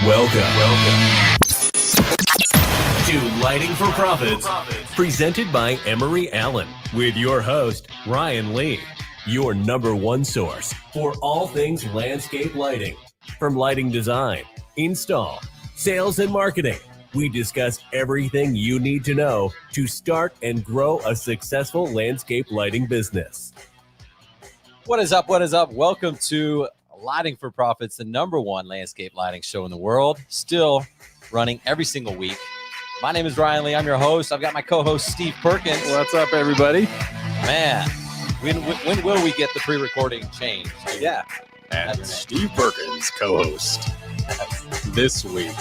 Welcome to Lighting for Profits, presented by Emery Allen, with your host, Ryan Lee, your number one source for all things landscape lighting. From lighting design, install, sales, and marketing, we discuss everything you need to know to start and grow a successful landscape lighting business. What is up? What is up? Welcome to Lighting for Profits, the number one landscape lighting show in the world, still running every single week. My name is Ryan Lee. I'm your host. I've got my co-host, Steve Perkins. What's up, everybody? Man, when will we get the pre-recording changed? Yeah. And Steve Perkins, co-host this week.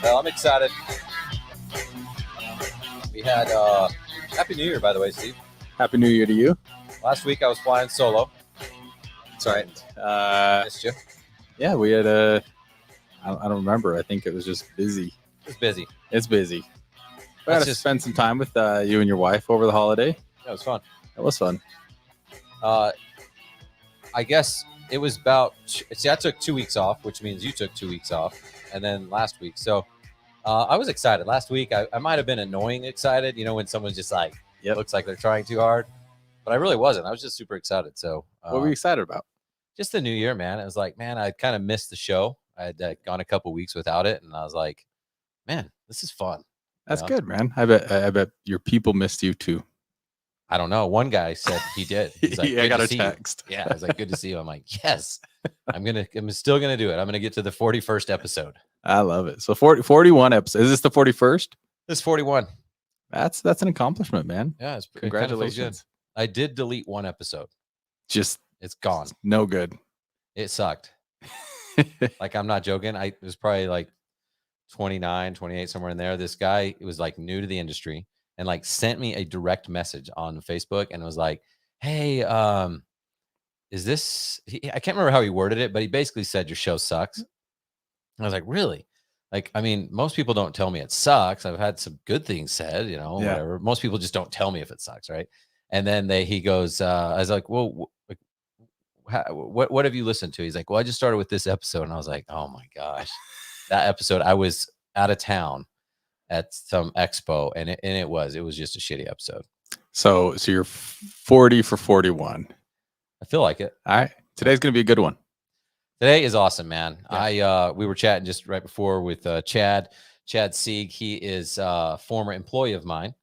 Well, I'm excited. We had Happy New Year, by the way, Steve. Happy New Year to you. Last week I was flying solo. That's right. Missed you. Yeah, we had I don't remember. I think it was just busy. It's busy. It's busy. We had to spend some time with you and your wife over the holiday. Yeah, it was fun. It was fun. I guess it was about, see, I took 2 weeks off, which means you took 2 weeks off, and then last week. So I was excited. Last week, I might have been annoying excited, you know, when someone's just like, Yep. Looks like they're trying too hard. But I really wasn't. I was just super excited. So What were you excited about? Just the new year, man. It was like, man, I kind of missed the show. I had gone a couple weeks without it, and I was like, man, this is fun. That's good, man. I bet your people missed you too. I don't know. One guy said he did. He's like, I got a text. Yeah, I was like, good to see you. I'm like, yes, I'm still gonna do it. I'm gonna get to the 41st episode. I love it. So 41 episodes. Is this the 41st? This is 41. That's an accomplishment, man. Yeah, Congratulations. I did delete one episode. Just It's gone. no good. It sucked. Like, I'm not joking. It was probably like 29, 28, somewhere in there. This guy, it was like new to the industry, and like sent me a direct message on Facebook and was like, hey, is this, I can't remember how he worded it, but he basically said your show sucks. And I was like, really? Like, I mean, most people don't tell me it sucks. I've had some good things said, you know, whatever. Most people just don't tell me if it sucks, right? And then he goes, I was like, well, what have you listened to? He's like, well, I just started with this episode. And I was like, oh my gosh, that episode, I was out of town at some expo, and it was just a shitty episode. So you're 40 for 41. I feel like it. All right. Today's going to be a good one. Today is awesome, man. Yeah. We were chatting just right before with Chad Sieg. He is a former employee of mine.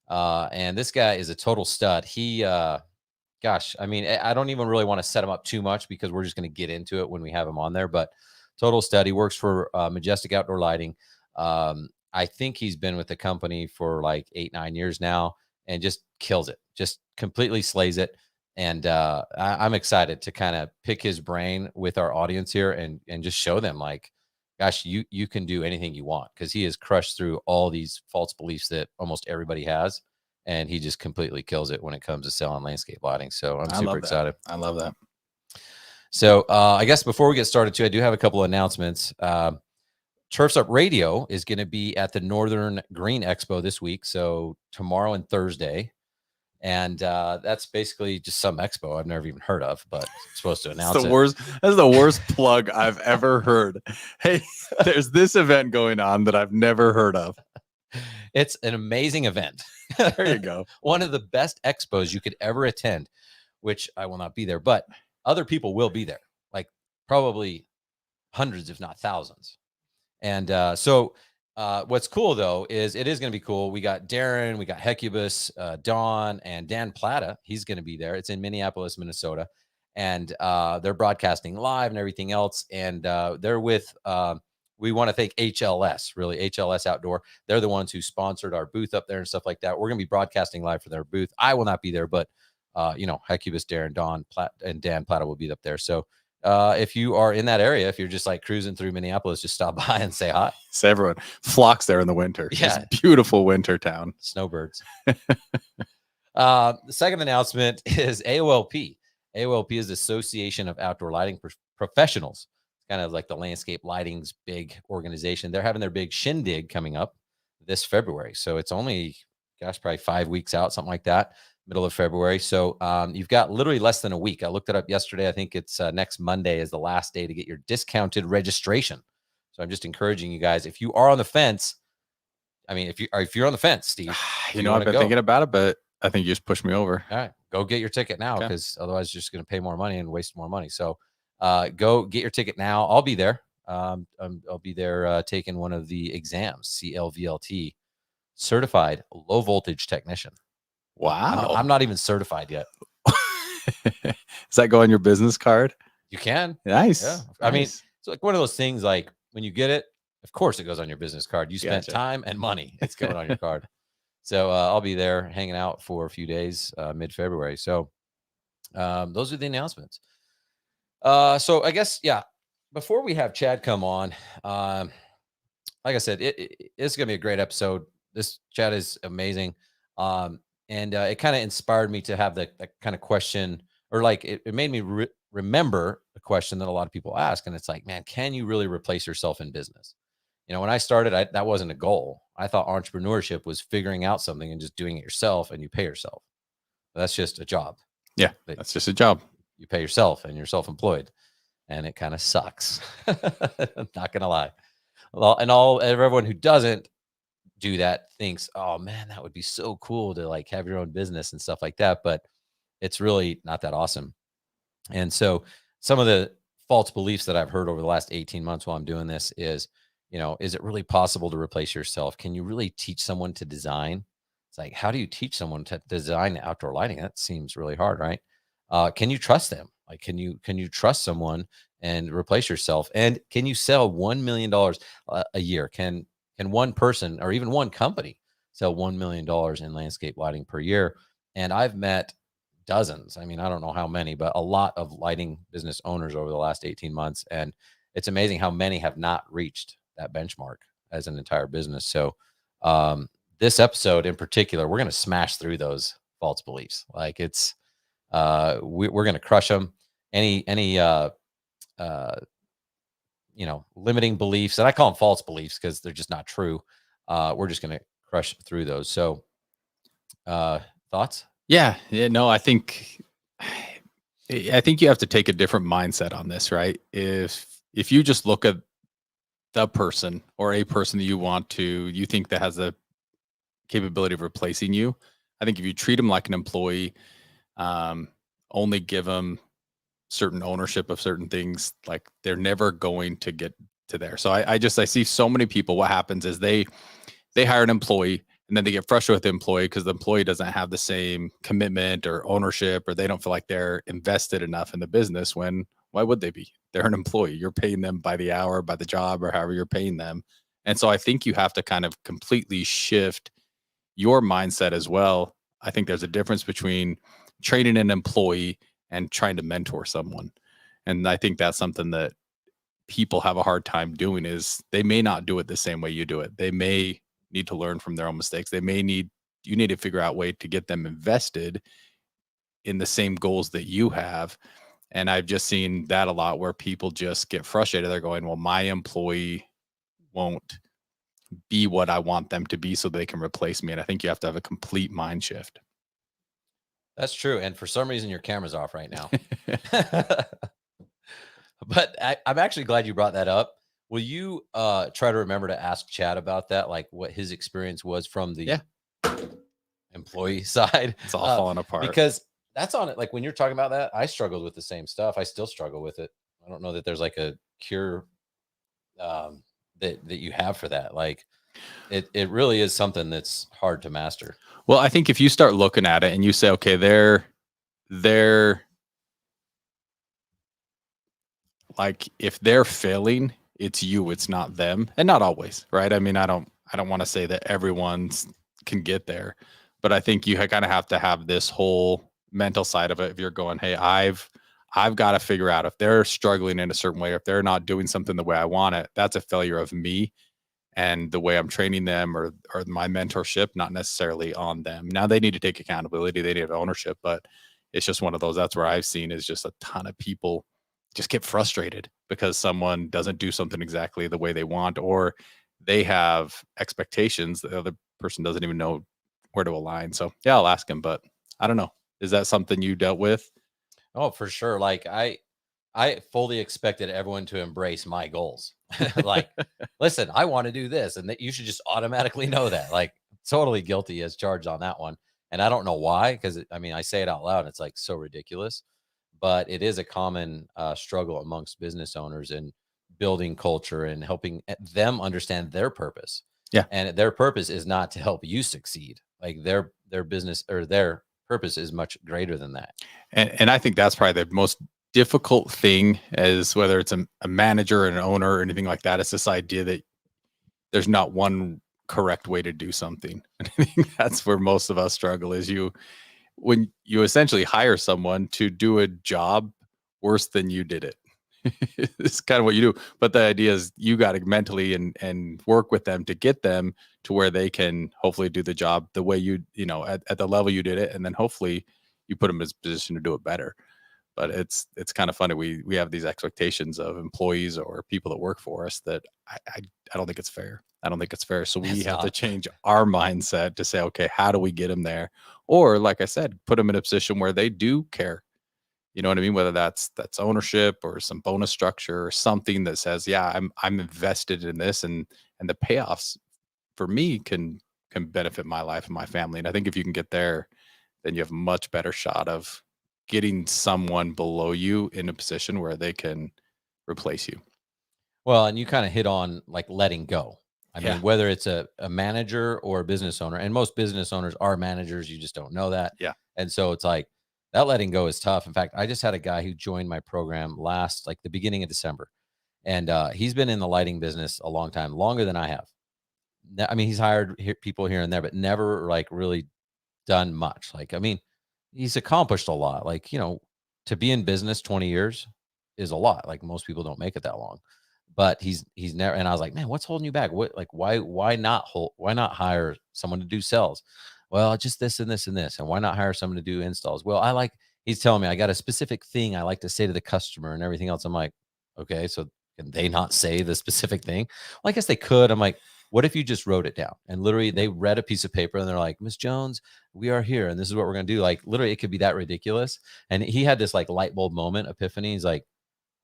And this guy is a total stud. He, gosh, I mean, I don't even really want to set him up too much because we're just going to get into it when we have him on there, but total stud. He works for Majestic Outdoor Lighting. I think he's been with the company for like 8-9 years now, and just kills it, just completely slays it. And I'm excited to kind of pick his brain with our audience here and just show them, like, gosh, you can do anything you want, because he has crushed through all these false beliefs that almost everybody has, and he just completely kills it when it comes to selling landscape lighting. So I'm super excited. I love that. So I guess before we get started too, I do have a couple of announcements. Turfs Up Radio is going to be at the Northern Green Expo this week, so tomorrow and Thursday. And that's basically just some expo I've never even heard of, but I'm supposed to announce it. That's the worst plug I've ever heard. Hey, there's this event going on that I've never heard of. It's an amazing event. There you go. One of the best expos you could ever attend, which I will not be there, but other people will be there, like probably hundreds, if not thousands. And so what's cool, though, is it is going to be cool. We got Darren, we got Hecubus, Don, and Dan Plata. He's going to be there. It's in Minneapolis, Minnesota. And they're broadcasting live and everything else. And they're with, we want to thank HLS, really, HLS Outdoor. They're the ones who sponsored our booth up there and stuff like that. We're going to be broadcasting live for their booth. I will not be there, but, Hecubus, Darren, Don, and Dan Plata will be up there. So if you are in that area, if you're just like cruising through Minneapolis, just stop by and say hi. So everyone flocks there in the winter. Yeah. It's a beautiful winter town. Snowbirds. The second announcement is AOLP. AOLP is the Association of Outdoor Lighting Professionals. It's kind of like the landscape lighting's big organization. They're having their big shindig coming up this February. So it's only, probably 5 weeks out, something like that. middle of February. So you've got literally less than a week. I looked it up yesterday. I think it's next Monday is the last day to get your discounted registration. So I'm just encouraging you guys, if you are on the fence, I mean, if you're on the fence, Steve, I've been thinking about it, but I think you just pushed me over. All right, go get your ticket now, because otherwise you're just going to pay more money and waste more money. So go get your ticket now. I'll be there. I'll be there taking one of the exams, CLVLT, certified low voltage technician. Wow. I'm not even certified yet. Does that go on your business card? You can. Nice. Yeah. I mean, it's like one of those things, like when you get it, of course it goes on your business card. You spent time and money. It's going on your card. So I'll be there hanging out for a few days, mid-February. So those are the announcements. So I guess, before we have Chad come on, like I said, it's going to be a great episode. This Chad is amazing. And it kind of inspired me to have that kind of question, or like it made me remember a question that a lot of people ask. And it's like, man, can you really replace yourself in business? When I started, that wasn't a goal. I thought entrepreneurship was figuring out something and just doing it yourself, and you pay yourself. That's just a job. Yeah, that's just a job. You pay yourself and you're self-employed, and it kind of sucks. I'm not going to lie. Well, and everyone who doesn't do that thinks, oh man, that would be so cool to like have your own business and stuff like that. But it's really not that awesome. And so some of the false beliefs that I've heard over the last 18 months while I'm doing this is, is it really possible to replace yourself? Can you really teach someone to design? It's like, how do you teach someone to design outdoor lighting? That seems really hard, right? Can you trust them? Like, can you trust someone and replace yourself? And can you sell $1 million a year? Can one person or even one company sell $1 million in landscape lighting per year? And I've met dozens. I mean, I don't know how many, but a lot of lighting business owners over the last 18 months. And it's amazing how many have not reached that benchmark as an entire business. So this episode in particular, we're going to smash through those false beliefs. Like we're going to crush them. Any limiting beliefs, and I call them false beliefs because they're just not true. We're just going to crush through those. So thoughts? Yeah. No, I think you have to take a different mindset on this, right? If you just look at the person or a person that you think that has the capability of replacing you, I think if you treat them like an employee, only give them certain ownership of certain things, like they're never going to get to there. So I see so many people, what happens is they hire an employee and then they get frustrated with the employee because the employee doesn't have the same commitment or ownership, or they don't feel like they're invested enough in the business. When why would they be? They're an employee. You're paying them by the hour, by the job, or however you're paying them. And so I think you have to kind of completely shift your mindset as well. I think there's a difference between training an employee and trying to mentor someone. And I think that's something that people have a hard time doing, is they may not do it the same way you do it. They may need to learn from their own mistakes. You need to figure out a way to get them invested in the same goals that you have. And I've just seen that a lot, where people just get frustrated. They're going, well, my employee won't be what I want them to be, so they can replace me. And I think you have to have a complete mind shift. That's true. And for some reason, your camera's off right now. But I'm actually glad you brought that up. Will you try to remember to ask Chad about that, like what his experience was from the employee side? It's all falling apart. Because that's on it. Like when you're talking about that, I struggled with the same stuff. I still struggle with it. I don't know that there's like a cure that you have for that. Like it really is something that's hard to master. Well, I think if you start looking at it and you say, okay, they're like, if they're failing, it's you, it's not them. And not always, right? I mean, I don't want to say that everyone can get there, but I think you kind of have to have this whole mental side of it. If you're going, hey, I've got to figure out if they're struggling in a certain way, or if they're not doing something the way I want it, that's a failure of me and the way I'm training them, or my mentorship, not necessarily on them. Now they need to take accountability, they need ownership, but it's just one of those. That's where I've seen is just a ton of people just get frustrated because someone doesn't do something exactly the way they want, or they have expectations that the other person doesn't even know where to align. So yeah, I'll ask him, but I don't know. Is that something you dealt with? Oh, for sure. Like I fully expected everyone to embrace my goals. Like, listen, I want to do this, and that you should just automatically know that. Like, totally guilty as charged on that one. And I don't know why, because I mean, I say it out loud, and it's like so ridiculous, but it is a common struggle amongst business owners in building culture and helping them understand their purpose. Yeah. And their purpose is not to help you succeed. Like their business or their purpose is much greater than that. And I think that's probably the most difficult thing, as whether it's a manager, an owner, or anything like that. It's this idea that there's not one correct way to do something. And I think that's where most of us struggle, is when you essentially hire someone to do a job worse than you did it. It's kind of what you do. But the idea is you got to mentally and work with them to get them to where they can hopefully do the job the way at the level you did it. And then hopefully you put them in a position to do it better. But it's kind of funny. We have these expectations of employees or people that work for us that I don't think it's fair. I don't think it's fair. So we have to change our mindset to say, okay, how do we get them there? Or like I said, put them in a position where they do care. You know what I mean? Whether that's ownership or some bonus structure or something that says, yeah, I'm invested in this, and the payoffs for me can benefit my life and my family. And I think if you can get there, then you have a much better shot of getting someone below you in a position where they can replace you. Well, and you kind of hit on like letting go. I Yeah. mean, whether it's a manager or a business owner, and most business owners are managers, you just don't know that. Yeah. And so it's like that letting go is tough. In fact, I just had a guy who joined my program like the beginning of December. And he's been in the lighting business a long time, longer than I have. I mean, he's hired people here and there, but never like really done much. Like, I mean, he's accomplished a lot. Like, to be in business 20 years is a lot. Like most people don't make it that long. But he's never, and I was like, man, what's holding you back? Why not hire someone to do sales? Well, just this and this and this. And why not hire someone to do installs? Well, he's telling me I got a specific thing I like to say to the customer and everything else. I'm like, okay, so can they not say the specific thing? Well, I guess they could. I'm like, what if you just wrote it down? And literally they read a piece of paper and they're like, Miss Jones, we are here. And this is what we're going to do. Like literally it could be that ridiculous. And he had this like light bulb moment, epiphany. He's like,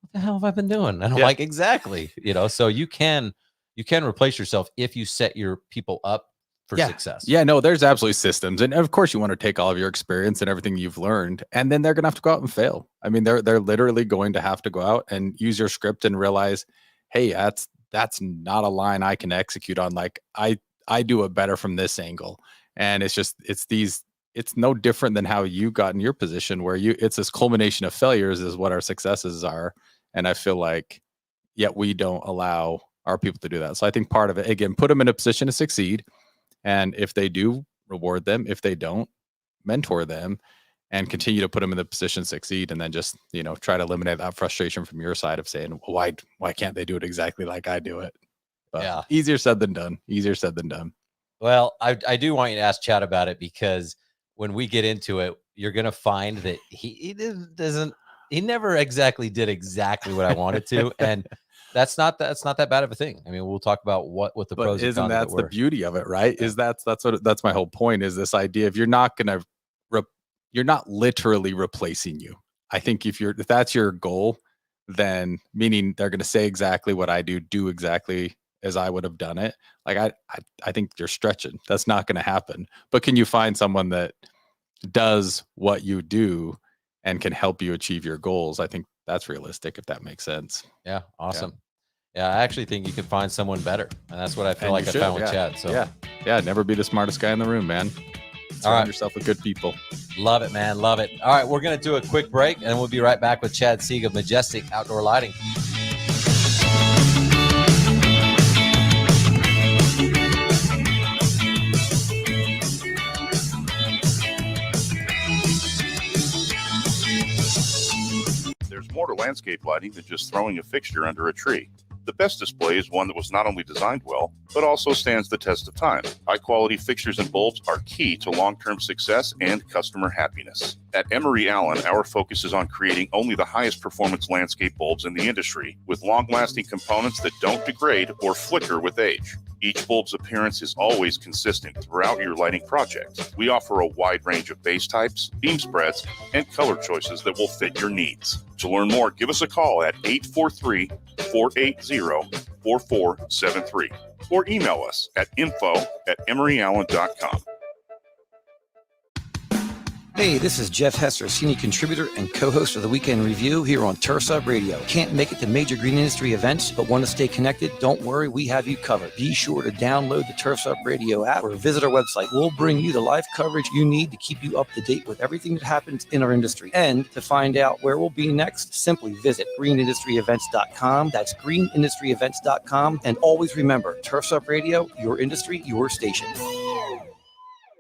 what the hell have I been doing? And I'm like, exactly. So you can replace yourself if you set your people up for success. Yeah, no, there's absolutely systems. And of course you want to take all of your experience and everything you've learned, and then they're going to have to go out and fail. I mean, they're literally going to have to go out and use your script and realize, hey, that's not a line I can execute on. Like I do it better from this angle. And it's no different than how you got in your position where it's this culmination of failures is what our successes are. And I feel like, yet we don't allow our people to do that. So I think part of it, again, put them in a position to succeed. And if they do, reward them. If they don't, mentor them and continue to put them in the position to succeed. And then just, try to eliminate that frustration from your side of saying, well, why can't they do it exactly like I do it? But easier said than done. Well, I do want you to ask Chad about it, because when we get into it, you're going to find that he never exactly did exactly what I wanted to. And that's not that bad of a thing. I mean, we'll talk about what the pros and cons. That's the beauty of it, right? Yeah. Is that's my whole point, is this idea of you're not literally replacing you. I think if that's your goal, then meaning they're going to say exactly what I do exactly as I would have done it. Like I think you're stretching. That's not going to happen. But can you find someone that does what you do and can help you achieve your goals? I think that's realistic, if that makes sense. Yeah. Awesome. Yeah. I actually think you can find someone better. And that's what I feel like I found with Chad. So yeah. Never be the smartest guy in the room, man. Surround yourself with good people. Love it, man. Love it. All right. We're going to do a quick break and we'll be right back with Chad Sieg of Majestic Outdoor Lighting. There's more to landscape lighting than just throwing a fixture under a tree. The best display is one that was not only designed well, but also stands the test of time. High-quality fixtures and bulbs are key to long-term success and customer happiness. At Emery Allen, our focus is on creating only the highest performance landscape bulbs in the industry, with long-lasting components that don't degrade or flicker with age. Each bulb's appearance is always consistent throughout your lighting project. We offer a wide range of base types, beam spreads, and color choices that will fit your needs. To learn more, give us a call at 843-480-4473 or email us at info@emeryallen.com. Hey, this is Jeff Hester, senior contributor and co-host of the Weekend Review here on Turfs Up Radio. Can't make it to major green industry events, but want to stay connected? Don't worry, we have you covered. Be sure to download the Turfs Up Radio app or visit our website. We'll bring you the live coverage you need to keep you up to date with everything that happens in our industry. And to find out where we'll be next, simply visit greenindustryevents.com. That's greenindustryevents.com. And always remember, Turfs Up Radio, your industry, your station.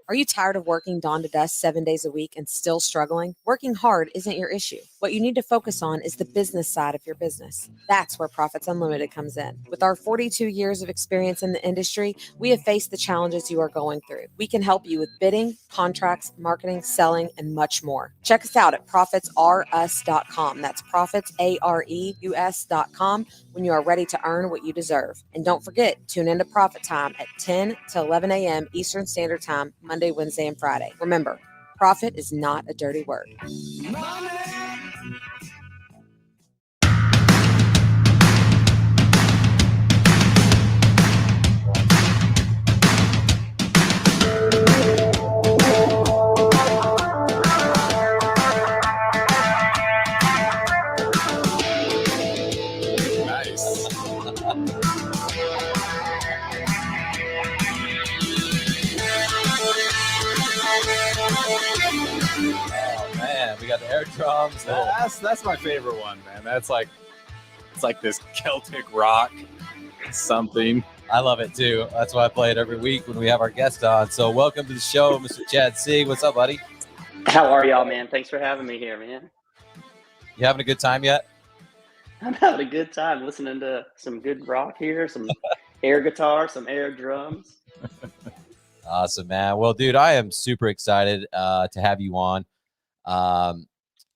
Are you tired of working dawn to dusk 7 days a week and still struggling? Working hard isn't your issue. What you need to focus on is the business side of your business. That's where Profits Unlimited comes in. With our 42 years of experience in the industry, we have faced the challenges you are going through. We can help you with bidding, contracts, marketing, selling, and much more. Check us out at profitsrus.com. That's profitsareus.com when you are ready to earn what you deserve. And don't forget, tune into Profit Time at 10 to 11 a.m. Eastern Standard Time, Monday, Wednesday, and Friday. Remember, profit is not a dirty word. Got the air drums. That's my favorite one, man. It's like this Celtic rock something. I love it too. That's why I play it every week when we have our guest on. So welcome to the show, Mr. Chad Sieg. What's up, buddy? How are y'all, man? Thanks for having me here, man. You having a good time yet? I'm having a good time listening to some good rock here, some air guitar, some air drums. Awesome, man. Well, dude, I am super excited to have you on.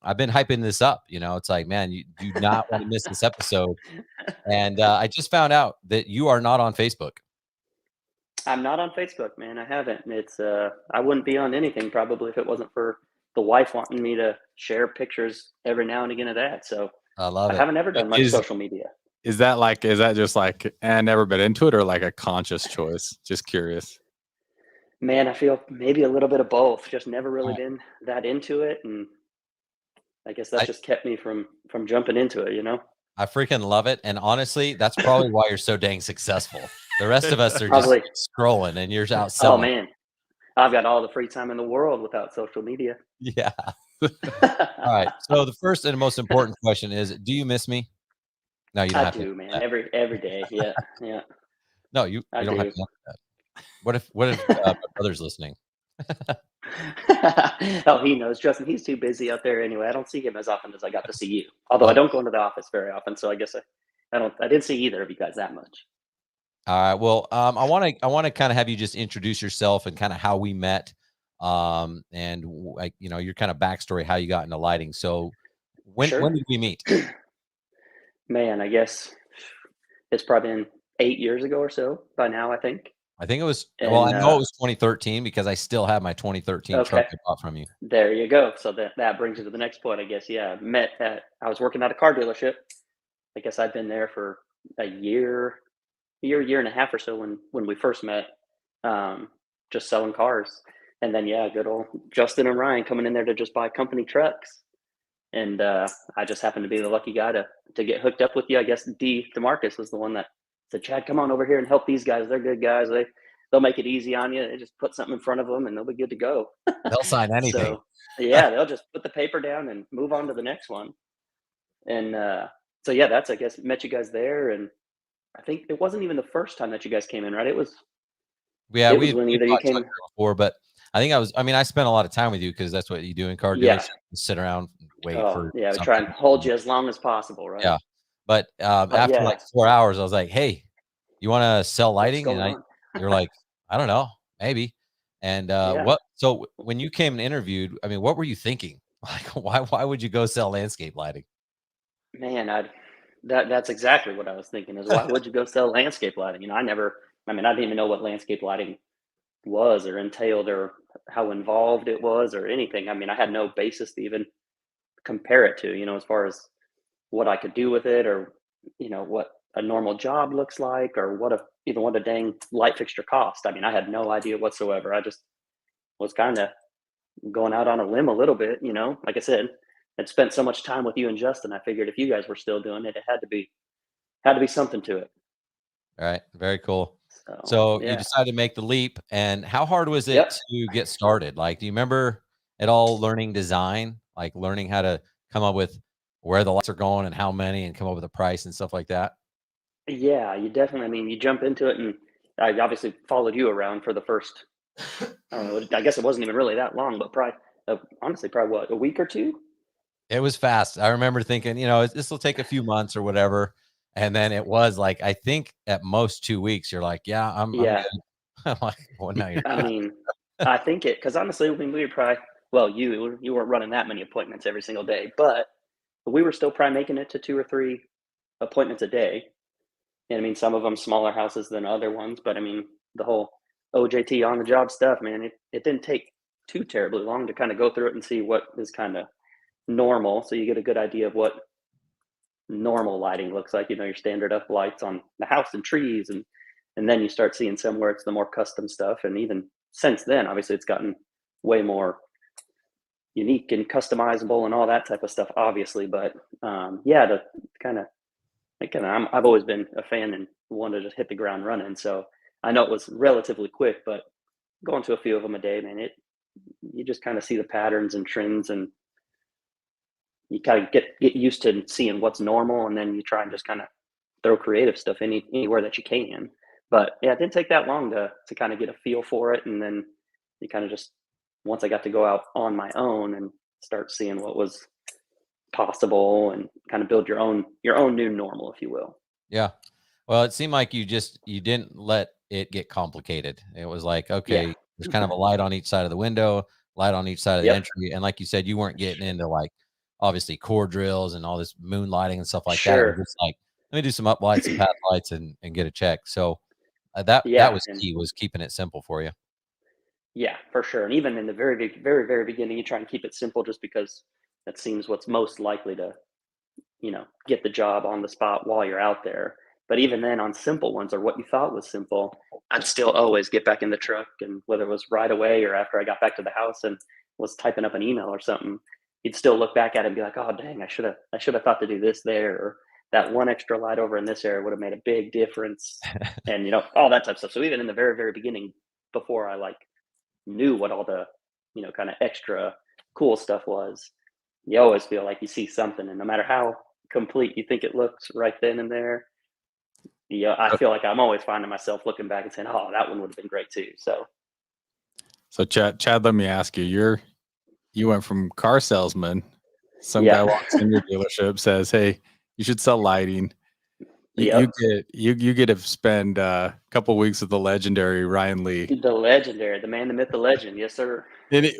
I've been hyping this up, it's like, man, you do not want to miss this episode. And I just found out that you are not on Facebook. I'm not on Facebook, man. I haven't. It's I wouldn't be on anything probably if it wasn't for the wife wanting me to share pictures every now and again of that. So I love it. I haven't ever done much social media. Is that just like, and never been into it, or like a conscious choice? Just curious. Man, I feel maybe a little bit of both. Just never really been that into it, and I guess that just kept me from jumping into it. I freaking love it, and honestly, that's probably why you're so dang successall. The rest of us are Probably. just scrolling, and you're out selling. Oh man, I've got all the free time in the world without social media. Yeah. All right. So the first and most important question is: do you miss me? No, you don't. I do, man. Every day. Yeah. No, you don't have to answer that. What if my brother's listening? Oh, he knows, Justin. He's too busy out there anyway. I don't see him as often as I got to see you. Although I don't go into the office very often, so I guess I didn't see either of you guys that much. All right. Well, I want to kind of have you just introduce yourself and kind of how we met, and your kind of backstory, how you got into lighting. So when did we meet? Man, I guess it's probably been 8 years ago or so by now, I think. I think it was, I know it was 2013 because I still have my 2013 truck I bought from you. There you go. So that brings you to the next point, I guess. Yeah, I was working at a car dealership. I guess I'd been there for a year and a half or so when we first met, just selling cars. And then, good old Justin and Ryan coming in there to just buy company trucks. And I just happened to be the lucky guy to get hooked up with you. I guess DeMarcus was the one that said, Chad, come on over here and help these guys. They're good guys. They'll make it easy on you. They just put something in front of them and they'll be good to go. They'll sign anything. So, they'll just put the paper down and move on to the next one. And that's, I guess, met you guys there. And I think it wasn't even the first time that you guys came in, right? It was. Yeah, we came before, but I think I spent a lot of time with you because that's what you do in car dealers. You sit around, wait for. Yeah, we try and hold you as long as possible, right? Yeah. But after like 4 hours, I was like, hey, you want to sell lighting? And you're like, I don't know, maybe. And so when you came and interviewed, I mean, what were you thinking? Like, why would you go sell landscape lighting? Man, that's exactly what I was thinking is why would you go sell landscape lighting? I didn't even know what landscape lighting was or entailed or how involved it was or anything. I had no basis to even compare it to, as far as what I could do with it or, what a normal job looks like or even what a dang light fixture cost. I had no idea whatsoever. I just was kind of going out on a limb a little bit, like I said, I'd spent so much time with you and Justin. I figured if you guys were still doing it, it had to be something to it. All right. Very cool. So So you yeah. decided to make the leap, and how hard was it Yep. to get started? Like, do you remember at all learning design, like learning how to come up with where the lights are going and how many and come up with a price and stuff like that? Yeah, you definitely, you jump into it, and I obviously followed you around for the first, I don't know, I guess it wasn't even really that long, but honestly, probably what, a week or two? It was fast. I remember thinking, this will take a few months or whatever. And then it was like, I think at most 2 weeks, you're like, yeah, I'm Yeah. good. I'm like, well, no, you're I not. mean, I think because honestly, we were probably, well, you weren't running that many appointments every single day, but we were still probably making it to 2 or 3 appointments a day. And some of them smaller houses than other ones, but the whole OJT on the job stuff, man, it didn't take too terribly long to kind of go through it and see what is kind of normal. So you get a good idea of what normal lighting looks like, your standard up lights on the house and trees. And then you start seeing some where it's the more custom stuff. And even since then, obviously it's gotten way more unique and customizable and all that type of stuff, obviously. But yeah, to kind of, I've always been a fan and wanted to hit the ground running. So I know it was relatively quick, but going to a few of them a day, man, you just kind of see the patterns and trends, and you kind of get used to seeing what's normal, and then you try and just kind of throw creative stuff anywhere that you can. But yeah, it didn't take that long to kind of get a feel for it, and then you kind of just, once I got to go out on my own and start seeing what was possible and kind of build your own new normal, if you will. Yeah. Well, it seemed like you didn't let it get complicated. It was like, okay, Yeah. there's kind of a light on each side of the window, light on each side of the Yep. entry. And like you said, you weren't getting into like obviously core drills and all this moonlighting and stuff like that. It was Sure. just like, let me do some up lights and path lights and get a check. So that Yeah. was And key, was keeping it simple for you. yeah, for sure. And even in the very, very, very beginning, you try and keep it simple just because that seems what's most likely to, get the job on the spot while you're out there. But even then, on simple ones or what you thought was simple, I'd still always get back in the truck, and whether it was right away or after I got back to the house and was typing up an email or something, you'd still look back at it and be like, "Oh, dang, I should have thought to do this there, or that one extra light over in this area would have made a big difference," and all that type of stuff. So even in the very, very beginning, before I knew what all the kind of extra cool stuff was, you always feel like you see something, and no matter how complete you think it looks right then and there, I feel like I'm always finding myself looking back and saying, "Oh, that one would have been great too." So Chad, let me ask you, you went from car salesman, some Yeah. guy walks in your dealership, says, "Hey, you should sell lighting." You Yep. you get to spend a couple weeks with the legendary Ryan Lee. The legendary, the man, the myth, the legend. Yes, sir. And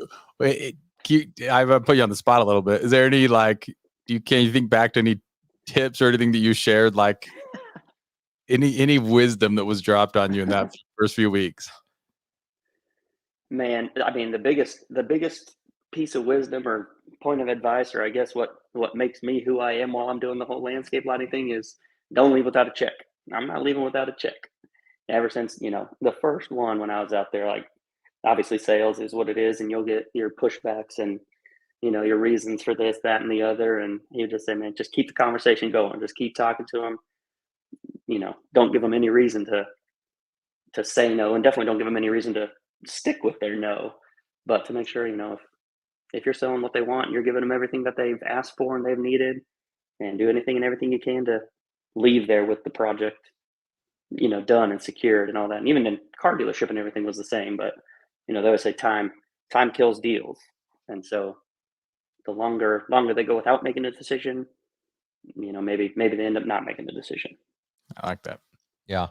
I've put you on the spot a little bit. Is there any can you think back to any tips or anything that you shared, like any wisdom that was dropped on you in that first few weeks? Man, the biggest piece of wisdom or point of advice, or I guess what makes me who I am while I'm doing the whole landscape lighting thing, is don't leave without a check. I'm not leaving without a check. Ever since, the first one when I was out there, obviously sales is what it is, and you'll get your pushbacks and your reasons for this, that, and the other. And you just say, man, just keep the conversation going. Just keep talking to them. Don't give them any reason to say no, and definitely don't give them any reason to stick with their no. But to make sure, if you're selling what they want, you're giving them everything that they've asked for and they've needed, and do anything and everything you can to leave there with the project, done and secured and all that. And even in car dealership and everything was the same. But they always say time kills deals, and so the longer they go without making a decision, maybe they end up not making the decision. I like that. Yeah.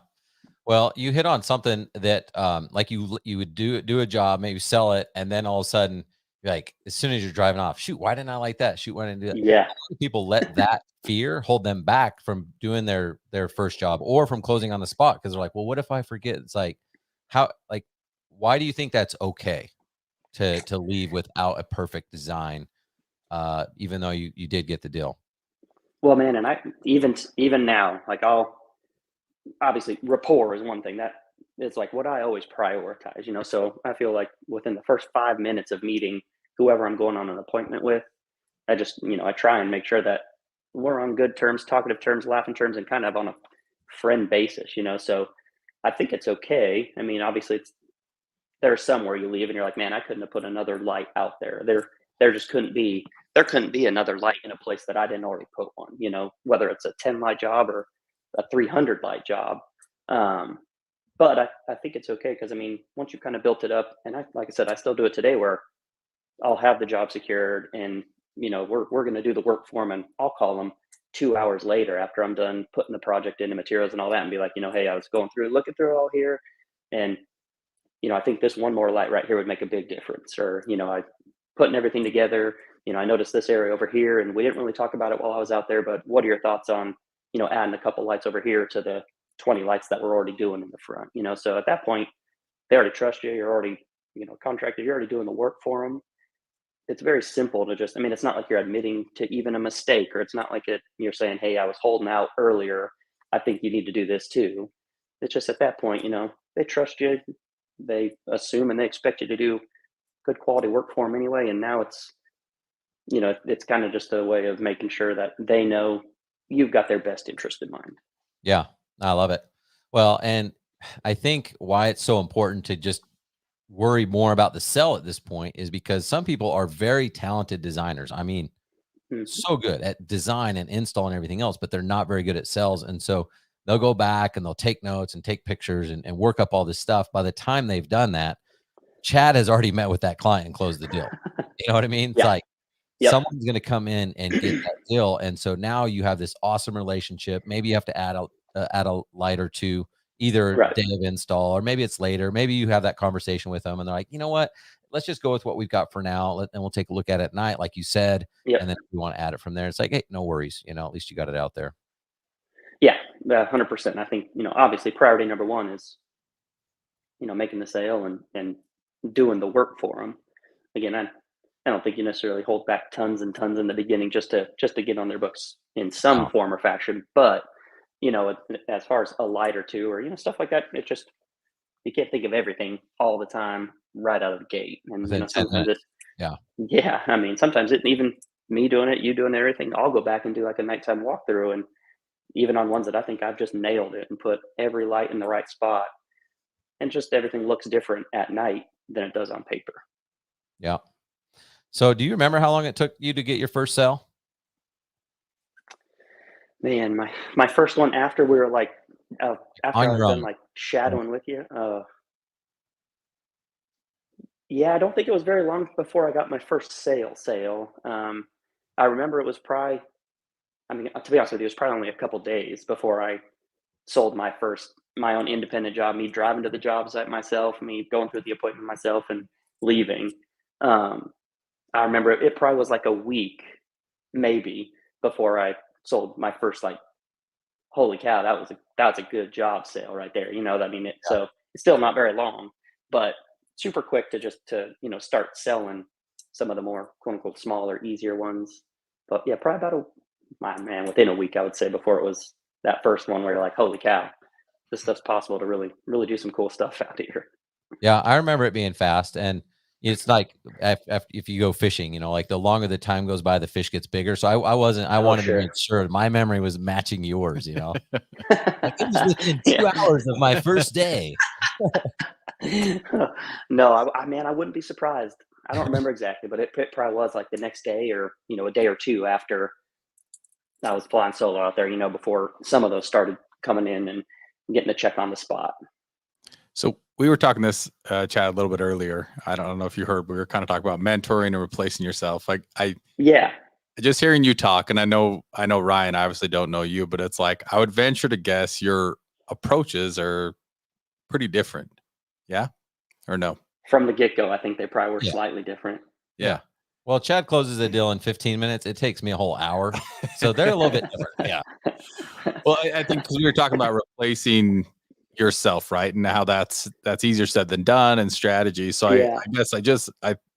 Well, you hit on something that, like you would do a job, maybe sell it, and then all of a sudden Like as soon as you're driving off, shoot, why didn't I like that? Shoot, why didn't I do that? Yeah. People let that fear hold them back from doing their first job or from closing on the spot because they're like, well, what if I forget? It's like, why do you think that's okay to leave without a perfect design, even though you did get the deal? Well, man, and I even now, like obviously rapport is one thing that is like what I always prioritize, So I feel like within the first 5 minutes of meeting whoever I'm going on an appointment with, I just, I try and make sure that we're on good terms, talkative terms, laughing terms, and kind of on a friend basis, So I think it's okay. I mean, obviously there's some where you leave and you're like, man, I couldn't have put another light out there. There just couldn't be another light in a place that I didn't already put one, whether it's a 10 light job or a 300 light job. But I think it's okay because I mean, once you kind of built it up, and like I said, I still do it today where I'll have the job secured, and we're going to do the work for them, and I'll call them 2 hours later after I'm done putting the project into materials and all that, and be like, hey, I was going through, looking through all here, and I think this one more light right here would make a big difference, or I putting everything together. I noticed this area over here, and we didn't really talk about it while I was out there, but what are your thoughts on adding a couple lights over here to the 20 lights that we're already doing in the front? So at that point, they already trust you. You're already contracted. You're already doing the work for them. It's very simple to just, I mean, it's not like you're admitting to even a mistake, or it's not like you're saying, hey, I was holding out earlier, I think you need to do this too. It's just at that point, they trust you, they assume and they expect you to do good quality work for them anyway. And now it's kind of just a way of making sure that they know you've got their best interest in mind. Yeah, I love it. Well, and I think why it's so important to just worry more about the sell at this point is because some people are very talented designers. I mean, so good at design and install and everything else, but they're not very good at sales. And so they'll go back and they'll take notes and take pictures and work up all this stuff. By the time they've done that, Chad has already met with that client and closed the deal. You know what I mean? It's like someone's going to come in and get that deal. And so now you have this awesome relationship. Maybe you have to add a light or two, either day of install, or maybe it's later. Maybe you have that conversation with them and they're like, you know what, let's just go with what we've got for now. And we'll take a look at it at night, like you said. And then if we want to add it from there, it's like, hey, no worries. At least you got it out there. Yeah, 100%. I think, obviously priority number one is, making the sale and doing the work for them. Again, I don't think you necessarily hold back tons and tons in the beginning just to get on their books in some form or fashion. But, as far as a light or two or, stuff like that, it just, you can't think of everything all the time right out of the gate. And sometimes I mean, sometimes even me doing it, you doing everything, I'll go back and do like a nighttime walkthrough, and even on ones that I think I've just nailed it and put every light in the right spot, and just everything looks different at night than it does on paper. Yeah. So do you remember how long it took you to get your first sale? Man, my first one after we were like, after I was done like shadowing with you. Yeah, I don't think it was very long before I got my first sale. I remember it was probably, I mean, to be honest with you, it was probably only a couple days before I sold my own independent job, me driving to the job site myself, me going through the appointment myself and leaving. I remember it probably was like a week maybe before I sold my first, like, holy cow, that was a good job sale right there. I mean, so it's still not very long, but super quick to start selling some of the more quote unquote smaller, easier ones. But yeah, probably about within a week, I would say, before it was that first one where you're like, holy cow, this stuff's possible to really, really do some cool stuff out here. Yeah, I remember it being fast, and it's like if you go fishing, like the longer the time goes by, the fish gets bigger. So I wanted to make sure my memory was matching yours. Like it was within 2 hours of my first day. No, I wouldn't be surprised. I don't remember exactly, but it probably was like the next day or a day or two after I was flying solo out there. Before some of those started coming in and getting a check on the spot. So we were talking this, Chad, a little bit earlier. I don't know if you heard, we were kind of talking about mentoring and replacing yourself. Like just hearing you talk, and I know Ryan, I obviously don't know you, but it's like, I would venture to guess your approaches are pretty different. Yeah. Or no? From the get-go, I think they probably were slightly different. Yeah. Well, Chad closes a deal in 15 minutes. It takes me a whole hour. So they're a little bit different. Yeah. Well, I think because we were talking about replacing yourself, right? And how that's easier said than done, and strategy. So Yeah. I guess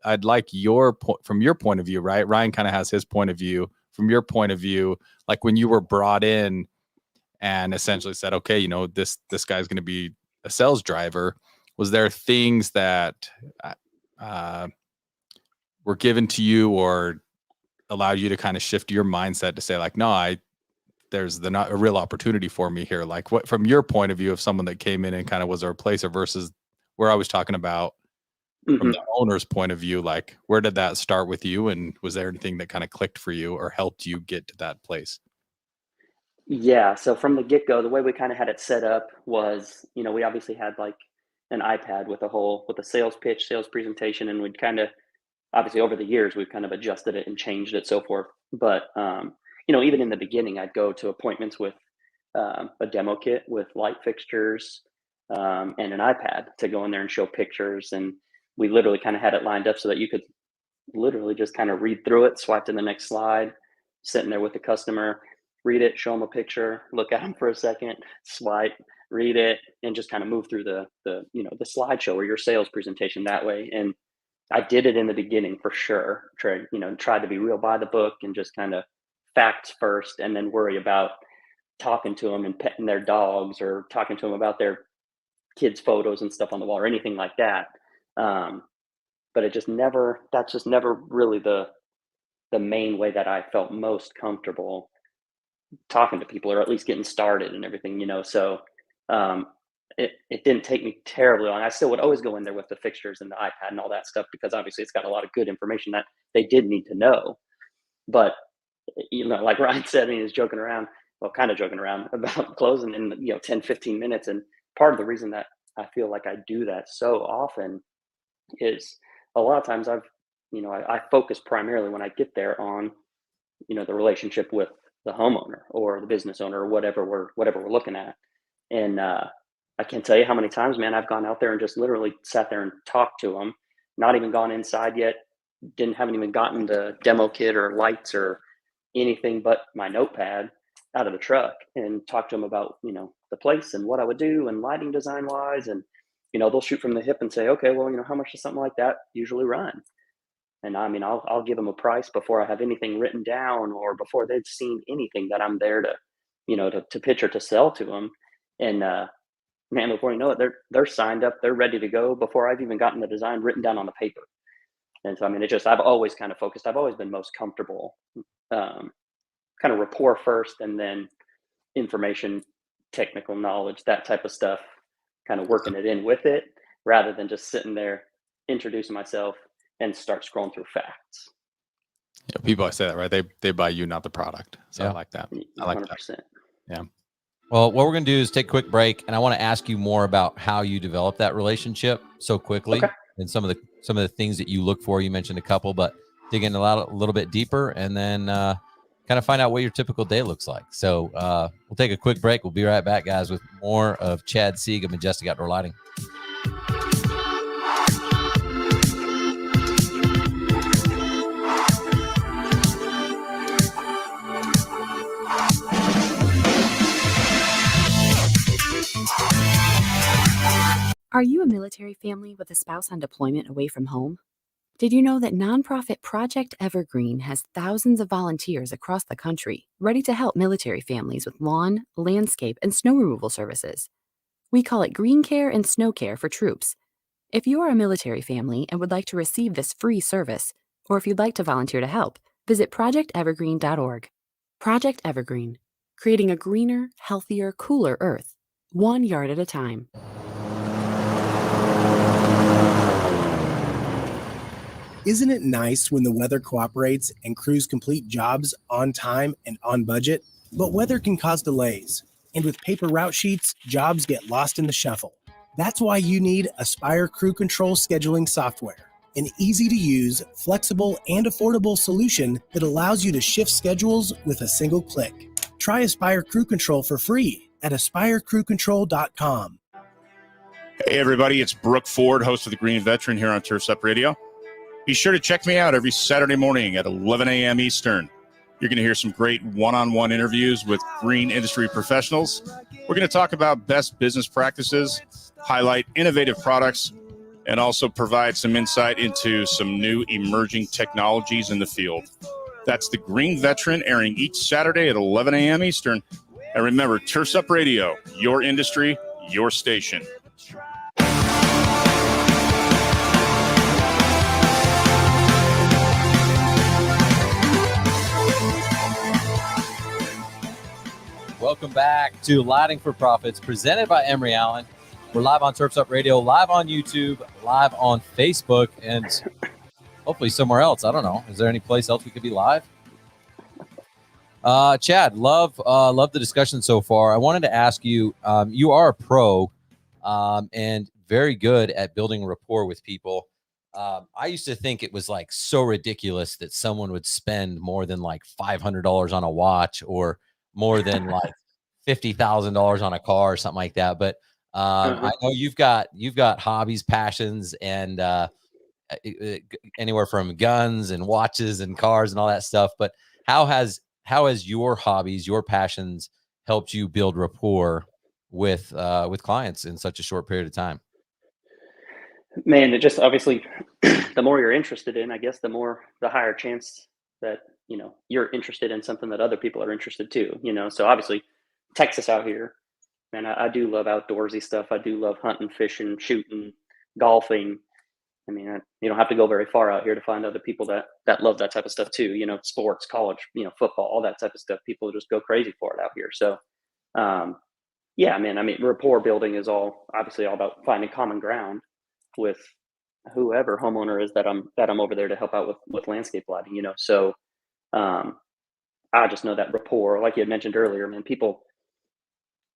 I'd like your point from your point of view, right? Ryan kind of has his point of view. From your point of view, like when you were brought in and essentially said, okay, you know, this guy's going to be a sales driver. Was there things that were given to you or allowed you to kind of shift your mindset to say like, no, there's not a real opportunity for me here? Like what, from your point of view of someone that came in and kind of was a replacer versus where I was talking about from the owner's point of view, like where did that start with you? And was there anything that kind of clicked for you or helped you get to that place? Yeah. So from the get-go, the way we kind of had it set up was, you know, we obviously had like an iPad with a sales pitch, sales presentation, and we'd kind of, obviously over the years, we've kind of adjusted it and changed it, so forth. But, you know, even in the beginning, I'd go to appointments with a demo kit with light fixtures and an iPad to go in there and show pictures. And we literally kind of had it lined up so that you could literally just kind of read through it, swipe to the next slide, sitting there with the customer, read it, show them a picture, look at them for a second, swipe, read it, and just kind of move through the slideshow or your sales presentation that way. And I did it in the beginning for sure. Tried to be real by the book and just kind of facts first, and then worry about talking to them and petting their dogs or talking to them about their kids' photos and stuff on the wall or anything like that. But that's just never really the main way that I felt most comfortable talking to people, or at least getting started and everything, you know. So it didn't take me terribly long. I still would always go in there with the fixtures and the iPad and all that stuff, because obviously it's got a lot of good information that they did need to know. But, you know, like Ryan said, he was joking around about closing in 10, 15 minutes. And part of the reason that I feel like I do that so often is a lot of times I focus primarily when I get there on, you know, the relationship with the homeowner or the business owner or whatever we're looking at. And I can't tell you how many times, man, I've gone out there and just literally sat there and talked to them, not even gone inside yet, haven't even gotten the demo kit or lights or anything but my notepad out of the truck, and talk to them about, you know, the place and what I would do and lighting design wise. And, you know, they'll shoot from the hip and say, okay, well, you know, how much does something like that usually run? And I mean, I'll give them a price before I have anything written down or before they've seen anything that I'm there to, you know, to pitch or to sell to them. And man, before you know it, they're signed up, they're ready to go before I've even gotten the design written down on the paper. And so I mean, I've always kind of focused. I've always been most comfortable, kind of rapport first, and then information, technical knowledge, that type of stuff, kind of working it in with it, rather than just sitting there introducing myself and start scrolling through facts. Yeah, people always say that, right? They buy you, not the product. So yeah. I like that. I like 100%. That. Yeah. Well, what we're going to do is take a quick break, and I want to ask you more about how you develop that relationship so quickly, and some of the things that you look for. You mentioned a couple, but dig in a little bit deeper, and then kind of find out what your typical day looks like. So we'll take a quick break. We'll be right back, guys, with more of Chad Sieg of Majestic Outdoor Lighting. Are you a military family with a spouse on deployment away from home? Did you know that nonprofit Project Evergreen has thousands of volunteers across the country ready to help military families with lawn, landscape, and snow removal services? We call it Green Care and Snow Care for troops. If you are a military family and would like to receive this free service, or if you'd like to volunteer to help, visit projectevergreen.org. Project Evergreen, creating a greener, healthier, cooler Earth, 1 yard at a time. Isn't it nice when the weather cooperates and crews complete jobs on time and on budget? But weather can cause delays, and with paper route sheets, jobs get lost in the shuffle. That's why you need Aspire Crew Control scheduling software, an easy-to-use, flexible, and affordable solution that allows you to shift schedules with a single click. Try Aspire Crew Control for free at aspirecrewcontrol.com. Hey, everybody, it's Brooke Ford, host of The Green Veteran here on Turfs Up Radio. Be sure to check me out every Saturday morning at 11 a.m. Eastern. You're going to hear some great one-on-one interviews with green industry professionals. We're going to talk about best business practices, highlight innovative products, and also provide some insight into some new emerging technologies in the field. That's the Green Veteran, airing each Saturday at 11 a.m. Eastern. And remember, Turfs Up Radio, your industry, your station. Welcome back to Lighting for Profits, presented by Emory Allen. We're live on Turfs Up Radio, live on YouTube, live on Facebook, and hopefully somewhere else. I don't know. Is there any place else we could be live? Chad, love the discussion so far. I wanted to ask you, you are a pro and very good at building rapport with people. I used to think it was like so ridiculous that someone would spend more than like $500 on a watch or more than like $50,000 on a car or something like that. But I know you've got hobbies, passions, and anywhere from guns and watches and cars and all that stuff. But how has your hobbies, your passions helped you build rapport with clients in such a short period of time? Man, it just obviously the more you're interested in, I guess the higher chance that, you know, you're interested in something that other people are interested too, you know. So obviously Texas out here, man, I do love outdoorsy stuff. I do love hunting, fishing, shooting, golfing. I mean, you don't have to go very far out here to find other people that love that type of stuff too. You know, sports, college, you know, football, all that type of stuff. People just go crazy for it out here. So, yeah, man, I mean, rapport building is obviously all about finding common ground with whoever homeowner is that I'm over there to help out with landscape lighting, you know. So, I just know that rapport, like you had mentioned earlier, man,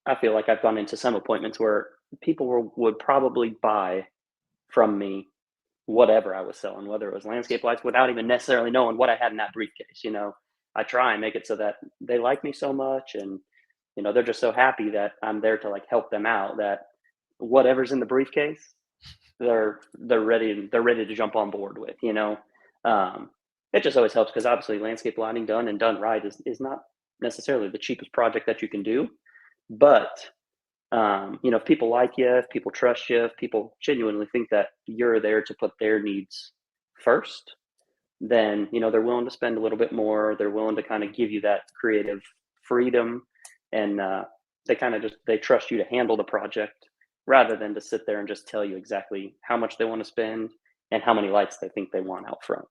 I feel like I've gone into some appointments where people would probably buy from me whatever I was selling, whether it was landscape lights, without even necessarily knowing what I had in that briefcase. You know, I try and make it so that they like me so much, and, you know, they're just so happy that I'm there to like help them out, that whatever's in the briefcase, they're ready to jump on board with, you know. It just always helps because obviously landscape lighting done right is not necessarily the cheapest project that you can do. But, you know, if people like you, if people trust you, if people genuinely think that you're there to put their needs first, then, you know, they're willing to spend a little bit more. They're willing to kind of give you that creative freedom, and they trust you to handle the project rather than to sit there and just tell you exactly how much they want to spend and how many lights they think they want out front.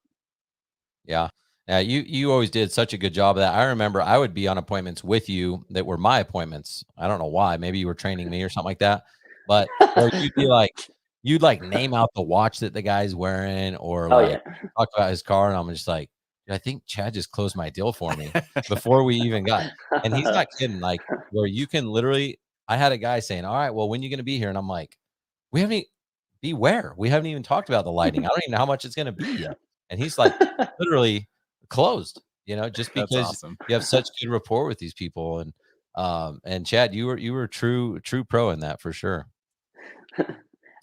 Yeah. You always did such a good job of that. I remember I would be on appointments with you that were my appointments. I don't know why. Maybe you were training me or something like that. But or you'd like name out the watch that the guy's wearing, or talk about his car, and I'm just like, I think Chad just closed my deal for me before we even got. And he's not kidding. Like, where you can literally, I had a guy saying, "All right, well, when are you going to be here?" And I'm like, we haven't even talked about the lighting. I don't even know how much it's going to be yet. And he's like, literally closed, you know, just because awesome. You have such good rapport with these people. And Chad, you were true pro in that for sure.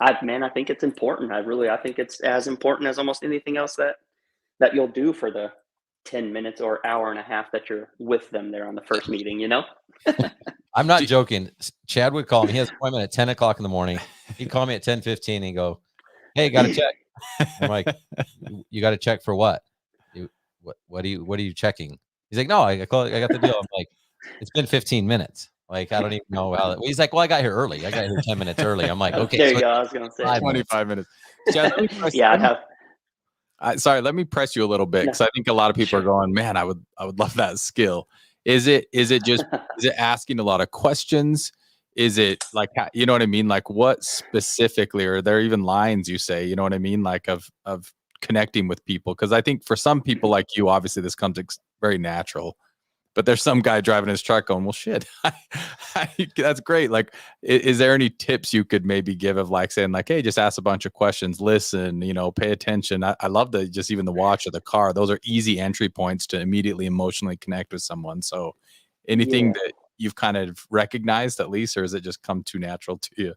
I think it's important. I think it's as important as almost anything else that you'll do for the 10 minutes or hour and a half that you're with them there on the first meeting, you know? I'm not joking. Chad would call me. He has an appointment at 10 o'clock in the morning. He'd call me at 10:15 and go, "Hey, got to check." I'm like, "You got to check for what? What are you checking?" He's like, "No, I got the deal." I'm like, "It's been 15 minutes. Like, I don't even know how." He's like, "Well, I got here early. I got here 10 minutes early." I'm like, "Okay, there you go." I was gonna say 25 minutes. Chad, sorry, let me press you a little bit, because I think a lot of people are going, "Man, I would love that skill." Is it asking a lot of questions? Is it like, you know what I mean? Like, what specifically, or are there even lines you say, you know what I mean? Like of connecting with people? Because I think for some people like you, obviously this comes very natural, but there's some guy driving his truck going, "Well, shit, that's great." Like, is there any tips you could maybe give of like saying like, "Hey, just ask a bunch of questions, listen, you know, pay attention." I love just even the watch or the car. Those are easy entry points to immediately emotionally connect with someone. So anything that you've kind of recognized at least, or has it just come too natural to you?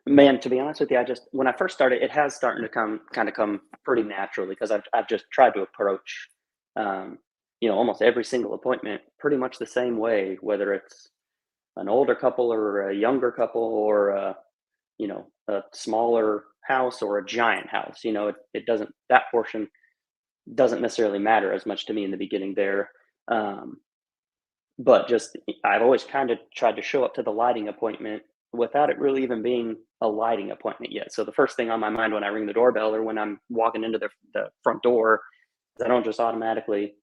Man, to be honest with you, when I first started, it has started to come pretty naturally, because I've just tried to approach, um, almost every single appointment pretty much the same way, whether it's an older couple or a younger couple, or a smaller house or a giant house. It doesn't, that portion doesn't necessarily matter as much to me in the beginning there. Um, but just, I've always kind of tried to show up to the lighting appointment without it really even being a lighting appointment yet. So the first thing on my mind when I ring the doorbell or when I'm walking into the front door, is I don't just automatically,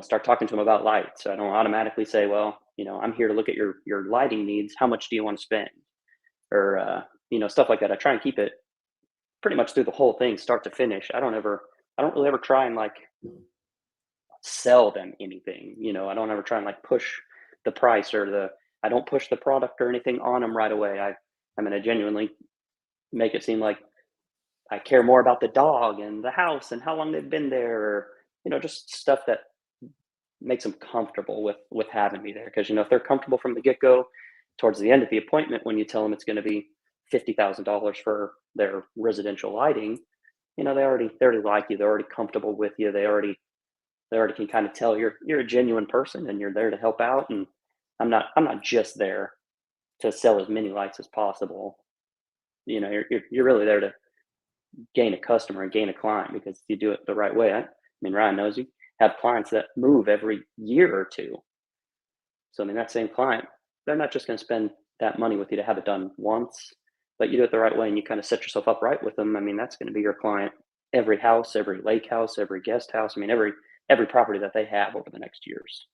start talking to them about lights. So I don't automatically say, well, I'm here to look at your lighting needs. How much do you want to spend? Or, stuff like that. I try and keep it pretty much through the whole thing, start to finish. I don't really ever try and like sell them anything. I don't ever try and like push the price, I don't push the product or anything on them right away. I'm going to genuinely make it seem like I care more about the dog and the house and how long they've been there, or, just stuff that makes them comfortable with having me there. Because, if they're comfortable from the get-go, towards the end of the appointment, when you tell them it's going to be $50,000 for their residential lighting, they already like you. They're already comfortable with you. They already can kind of tell you're a genuine person and you're there to help out. And I'm not just there to sell as many lights as possible. You're really there to gain a customer and gain a client, because you do it the right way. I mean, Ryan knows you have clients that move every year or two. So I mean, that same client, they're not just going to spend that money with you to have it done once, but you do it the right way and you kind of set yourself up right with them. I mean, that's going to be your client every house, every lake house, every guest house. I mean, every property that they have over the next years.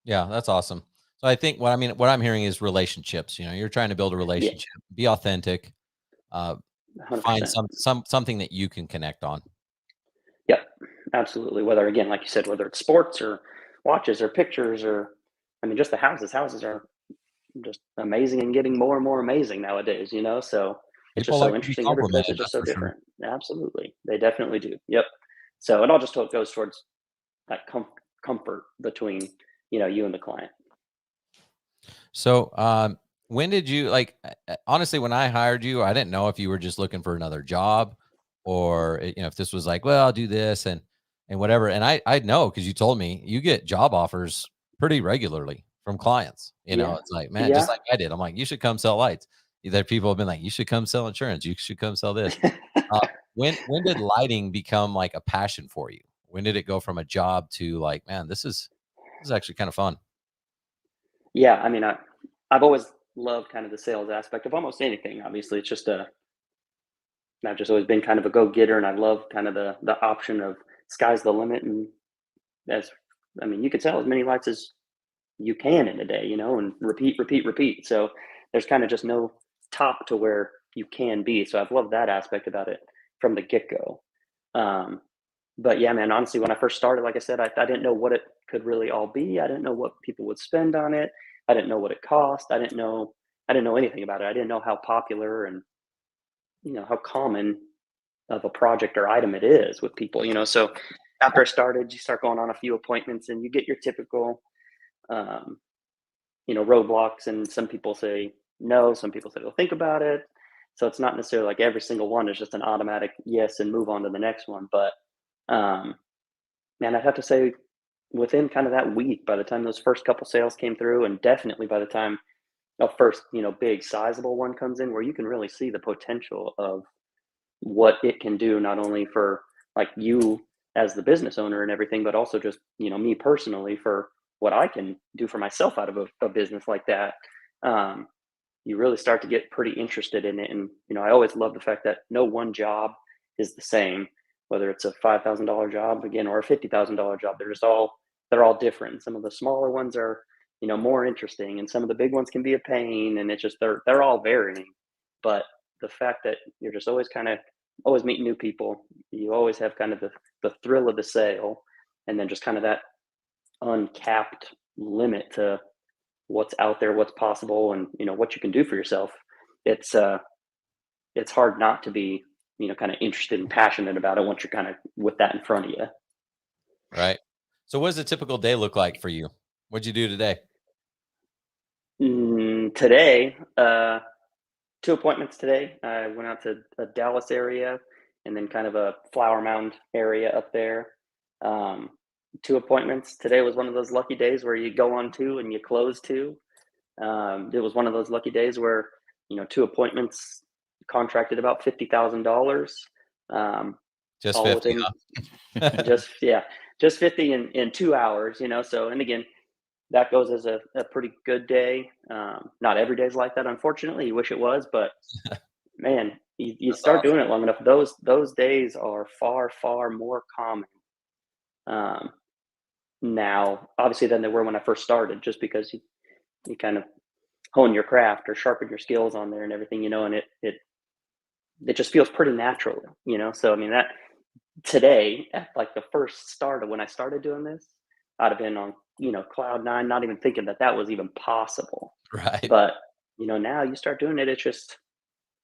Yeah, that's awesome. So I think what I'm hearing is relationships. You're trying to build a Yeah, relationship, be authentic, uh, find 100%. something that you can connect on. Yep, absolutely. Whether, again, like you said, whether it's sports or watches or pictures, or, I mean, just the houses. Houses are just amazing and getting more and more amazing nowadays, So it's People just so like to be interesting. Every place complimented, is just that's so for sure. different. Absolutely. They definitely do. Yep. So it all just goes towards that comfort between, you and the client. So, when did you honestly, when I hired you, I didn't know if you were just looking for another job, or, if this was like, well, I'll do this and whatever. And I know, because you told me you get job offers pretty regularly from clients. Yeah. It's like, man, just Yeah. like I did. I'm like, you should come sell lights. Either people have been like, you should come sell insurance. You should come sell this. Uh, when did lighting become like a passion for you? When did it go from a job to like, man, this is actually kind of fun? Yeah. I mean, I've always loved kind of the sales aspect of almost anything. Obviously, it's just I've just always been kind of a go-getter, and I love kind of the option of sky's the limit. And as I mean, you can sell as many lights as you can in a day, and repeat, repeat, repeat. So there's kind of just no top to where you can be. So I've loved that aspect about it from the get-go. Um, but yeah, man, honestly, when I first started, like I said, I didn't know what it could really all be. I didn't know what people would spend on it. I didn't know what it cost. I didn't know anything about it. I didn't know how popular and, how common of a project or item it is with people. So after I started, you start going on a few appointments and you get your typical, um, roadblocks. And some people say no, some people say they'll think about it. So it's not necessarily like every single one is just an automatic yes and move on to the next one. But um, man, I'd have to say within kind of that week, by the time those first couple sales came through, and definitely by the time a first, big sizable one comes in, where you can really see the potential of what it can do, not only for like you as the business owner and everything, but also just, me personally, for what I can do for myself out of a business like that. Um, you really start to get pretty interested in it. And, I always love the fact that no one job is the same, whether it's a $5,000 job again, or a $50,000 job. They're all different. Some of the smaller ones are, more interesting, and some of the big ones can be a pain, and it's just, they're all varying. But the fact that you're just always meeting new people, you always have kind of the thrill of the sale, and then just kind of that uncapped limit to what's out there, what's possible, and what you can do for yourself. It's hard not to be, kind of interested and passionate about it once you're kind of with that in front of you. Right. So what does a typical day look like for you? What'd you do today? Today, 2 appointments today. I went out to the Dallas area and then kind of a Flower Mound area up there. 2 appointments. Today was one of those lucky days where you go on 2 and you close 2. It was one of those lucky days where, 2 appointments contracted about $50,000. Just all 50. within, just 50 in 2 hours, So, and again, that goes as a pretty good day. Not every day's like that, unfortunately. You wish it was, but man, you start doing it long enough. Those days are far, far more common now, obviously, than they were when I first started, just because you kind of hone your craft or sharpen your skills on there and everything, and it just feels pretty natural, So, I mean, that today, at like the first start of when I started doing this, I'd have been on, cloud 9, not even thinking that was even possible. Right. But, now you start doing it. It's just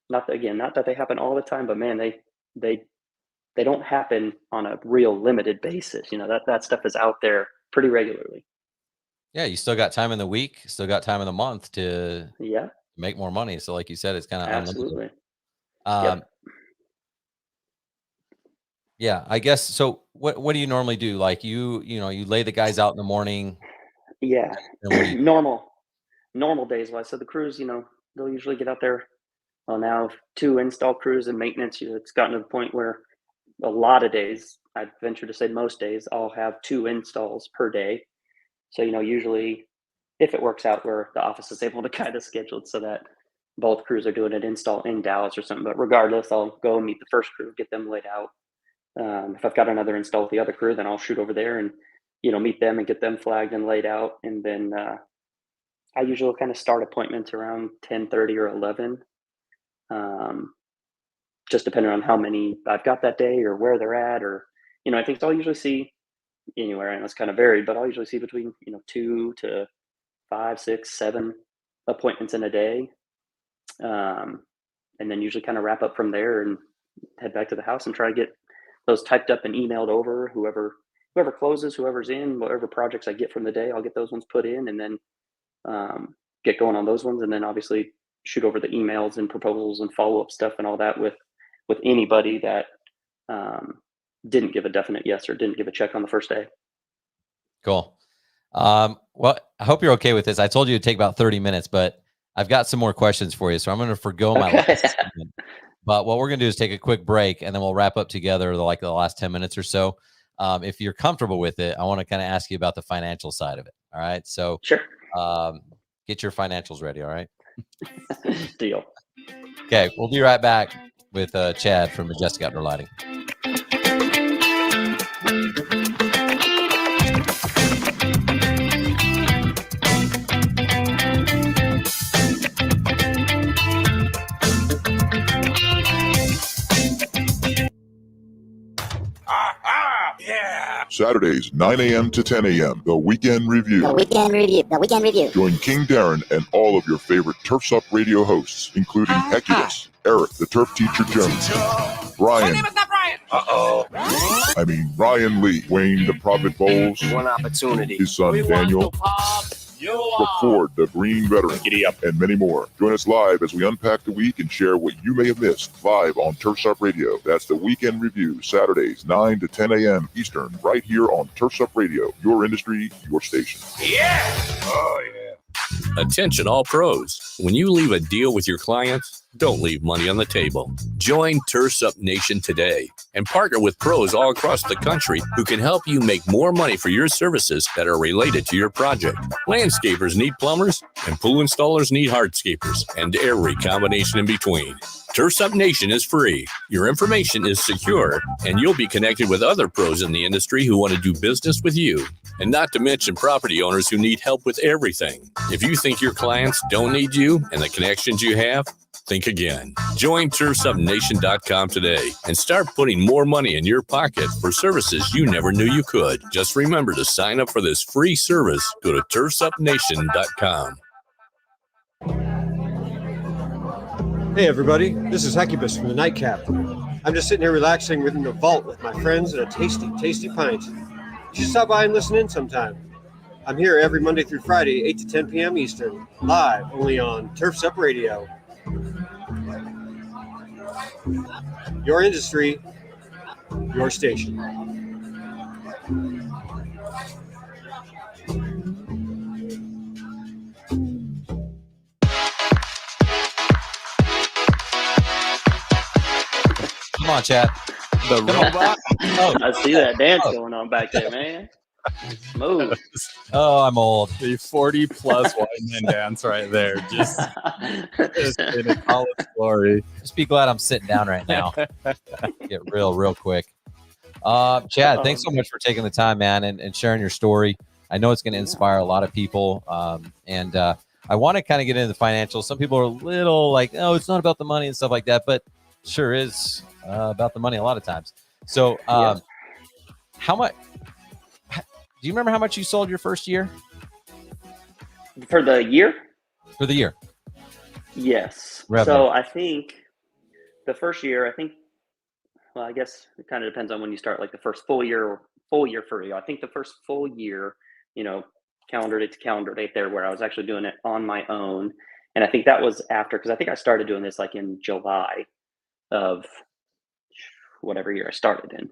not that they happen all the time, but man, they don't happen on a real limited basis. That stuff is out there pretty regularly. Yeah. You still got time in the week, still got time in the month to make more money. So like you said, it's kind of absolutely. Yeah, I guess. So what do you normally do? Like you lay the guys out in the morning. Yeah. Normal days wise. So the crews, they'll usually get out there. Well, now 2 install crews and maintenance, it's gotten to the point where a lot of days, I'd venture to say most days, I'll have 2 installs per day. So, usually if it works out where the office is able to kind of schedule it so that both crews are doing an install in Dallas or something, but regardless, I'll go meet the first crew, get them laid out. If I've got another install with the other crew, then I'll shoot over there and, meet them and get them flagged and laid out. And then I usually kind of start appointments around 10:30 or 11, just depending on how many I've got that day or where they're at. Or, I think I'll usually see anywhere, and it's kind of varied, but I'll usually see between, 2 to 5, 6, 7 appointments in a day. And then usually kind of wrap up from there and head back to the house and try to get those typed up and emailed over. Whoever closes, whoever's in, whatever projects I get from the day, I'll get those ones put in and then get going on those ones. And then obviously shoot over the emails and proposals and follow-up stuff and all that with anybody that didn't give a definite yes or didn't give a check on the first day. Cool. Well, I hope you're okay with this. I told you it'd take about 30 minutes, but I've got some more questions for you. So I'm going to forgo my last segment. But what we're going to do is take a quick break and then we'll wrap up together the last 10 minutes or so. If you're comfortable with it, I want to kind of ask you about the financial side of it. All right. So sure. Get your financials ready. All right. Deal. Okay. We'll be right back with Chad from Majestic Outdoor Lighting. Saturdays, 9 a.m. to 10 a.m. The Weekend Review. Join King Darren and all of your favorite Turfs Up radio hosts, including Heculus, Eric, the Turf Teacher Jones, Brian. My name is not Brian. Ryan Lee, Wayne, the Prophet Bowles. One opportunity. His son, Daniel. Ford, the Green Veteran. Giddy up. And many more. Join us live as we unpack the week and share what you may have missed live on Turfs Up Radio. That's the Weekend Review, Saturdays, 9 to 10 a.m. Eastern, right here on Turfs Up Radio. Your industry, your station. Yeah! Oh, yeah. Attention all pros. When you leave a deal with your clients, don't leave money on the table. Join Turfs Up Nation today and partner with pros all across the country who can help you make more money for your services that are related to your project. Landscapers need plumbers, and pool installers need hardscapers, and every combination in between. Turfs Up Nation is free. Your information is secure, and you'll be connected with other pros in the industry who want to do business with you. And not to mention property owners who need help with everything. If you think your clients don't need you and the connections you have, think again. Join turfsupnation.com today and start putting more money in your pocket for services you never knew you could. Just remember to sign up for this free service. Go to turfsupnation.com. Hey everybody, this is Hecubus from the Nightcap. I'm just sitting here relaxing within the vault with my friends and a tasty, tasty pint. You should stop by and listen in sometime. I'm here every Monday through Friday, 8 to 10 p.m. Eastern, live only on Turfs Up Radio. Your industry, your station. Come on, Chad. The robot. I see that dance going on back there, man. Smooth. Oh, I'm old. The 40 plus white man dance right there. Just in all its glory. Just be glad I'm sitting down right now. Get real quick. Chad, thanks so much for taking the time, man, and sharing your story. I know it's going to inspire a lot of people. And I want to kind of get into the financials. Some people are a little like, oh, it's not about the money and stuff like that, but sure is about the money a lot of times. So how much, do you remember how much you sold your first year? For the year? For the year. Yes. Revenue. So I think the first year, well, I guess it kind of depends on when you start, like the first full year for you. I think the first full year, calendar date to calendar date there, where I was actually doing it on my own. And I think that was after, because I think I started doing this like in July of whatever year I started in.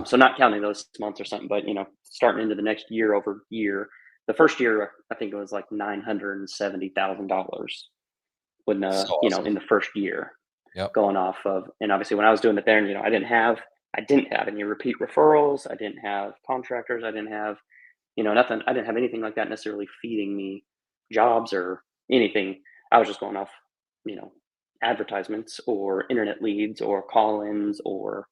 So not counting those months or something, but starting into the next year over year. The first year, I think it was like $970,000 when awesome. In the first year. Yep. Going off of, and obviously when I was doing it there, and I didn't have any repeat referrals. I didn't have contractors. I didn't have, nothing. I didn't have anything like that necessarily feeding me jobs or anything. I was just going off, advertisements or internet leads or call-ins or,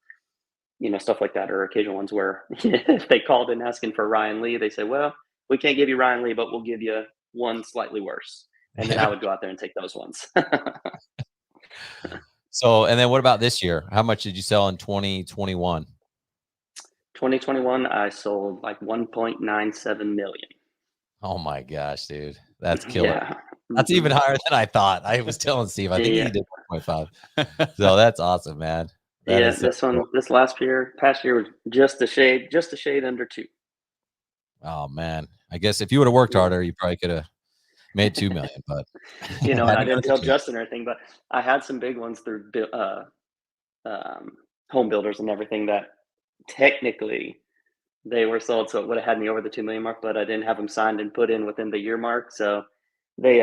stuff like that, or occasional ones where if they called in asking for Ryan Lee, they say, well, we can't give you Ryan Lee, but we'll give you one slightly worse. And then I would go out there and take those ones. So, and then what about this year? How much did you sell in 2021? 2021, I sold like 1.97 million. Oh my gosh, dude. That's killer. Yeah. That's even higher than I thought. I was telling Steve, I think he did 1.5. So that's awesome, man. This past year was just a shade under 2. Oh man. I guess if you would have worked harder, you probably could have made 2 million, but and I didn't tell Justin or anything, but I had some big ones through home builders and everything that technically they were sold, so it would have had me over the 2 million mark, but I didn't have them signed and put in within the year mark. So they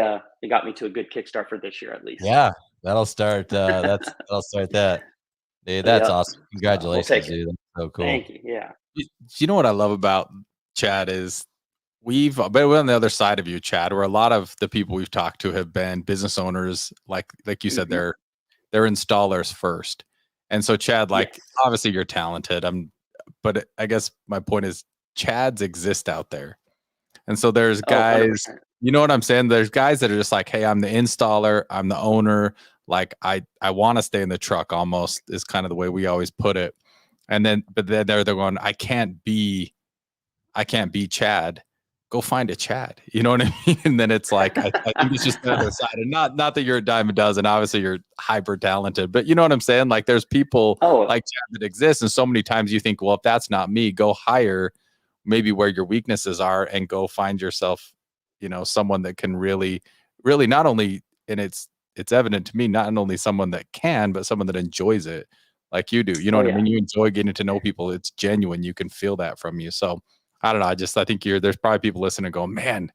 got me to a good kickstart for this year at least. Yeah, that'll start. That'll start that. Dude, that's awesome. Congratulations, dude. That's so cool. Thank you. Yeah. You know what I love about Chad is we're on the other side of you, Chad, where a lot of the people we've talked to have been business owners, like you said, they're installers first. And so Chad, obviously you're talented. But I guess my point is Chads exist out there. And so there's guys, 100%. You know what I'm saying? There's guys that are just like, hey, I'm the installer, I'm the owner. Like I want to stay in the truck almost is kind of the way we always put it. And then, but then they're going, I can't be Chad. Go find a Chad. You know what I mean? And then it's like, I think it's just the other side. And not that you're a dime a dozen. Obviously, you're hyper talented. But you know what I'm saying? Like, there's people like Chad that exist. And so many times you think, well, if that's not me, go hire maybe where your weaknesses are and go find yourself, someone that can really, really not only, and it's evident to me, not only someone that can, but someone that enjoys it like you do. You know what I mean? You enjoy getting to know people. It's genuine. You can feel that from you. So I don't know. I think there's probably people listening going, man,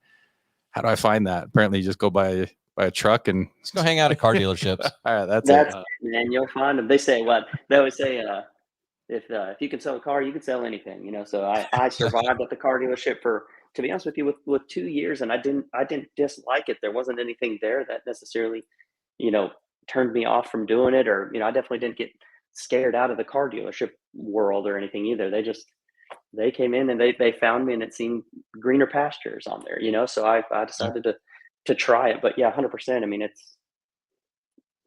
how do I find that? Apparently you just go buy a truck and just go hang out at car dealerships. All right. That's it, man. You'll find them. They say they always say, if you can sell a car, you can sell anything, So I survived at the car dealership for, to be honest with you, with 2 years, and I didn't dislike it. There wasn't anything there that necessarily, turned me off from doing it, or I definitely didn't get scared out of the car dealership world or anything either. They came in and they found me, and it seemed greener pastures on there, So I decided to try it. But yeah, 100%. I mean, it's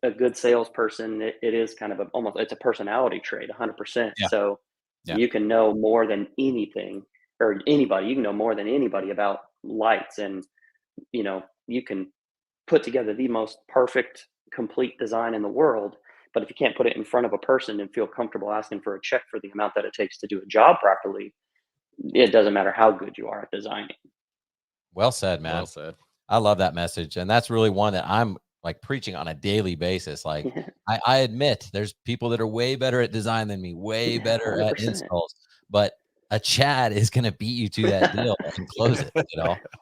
a good salesperson. It is kind of it's a personality trait, 100%. Yeah. So you can know more than anything or anybody. You can know more than anybody about lights, and you can put together the most perfect, complete design in the world. But if you can't put it in front of a person and feel comfortable asking for a check for the amount that it takes to do a job properly, it doesn't matter how good you are at designing. Well said, man. Well said. I love that message. And that's really one that I'm like preaching on a daily basis. Like I admit there's people that are way better at design than me, way better at 100%. installs, but a Chad is going to beat you to that deal and close it,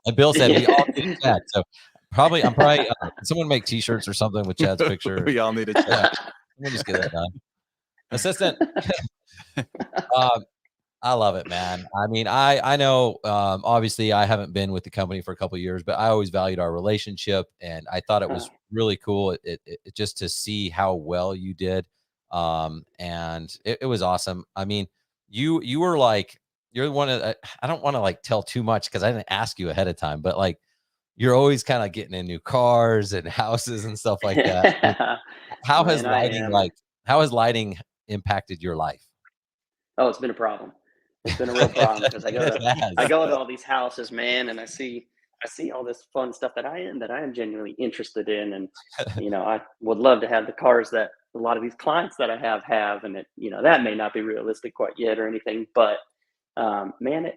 And Bill said we all need a Chad. So I'm probably, can someone make t-shirts or something with Chad's picture? We all need a Chad. We'll just get that done. Assistant. I love it, man. I mean, I know, obviously I haven't been with the company for a couple of years, but I always valued our relationship, and I thought it was really cool. It just to see how well you did. And it was awesome. I mean, you were like, you're one of, I don't want to like tell too much because I didn't ask you ahead of time, but like, you're always kind of getting in new cars and houses and stuff like that. How has lighting impacted your life? Oh, it's been a problem. It's been a real problem because I go to all these houses, man, and I see all this fun stuff that I am genuinely interested in, and I would love to have the cars that a lot of these clients that I have, and that may not be realistic quite yet or anything, but man,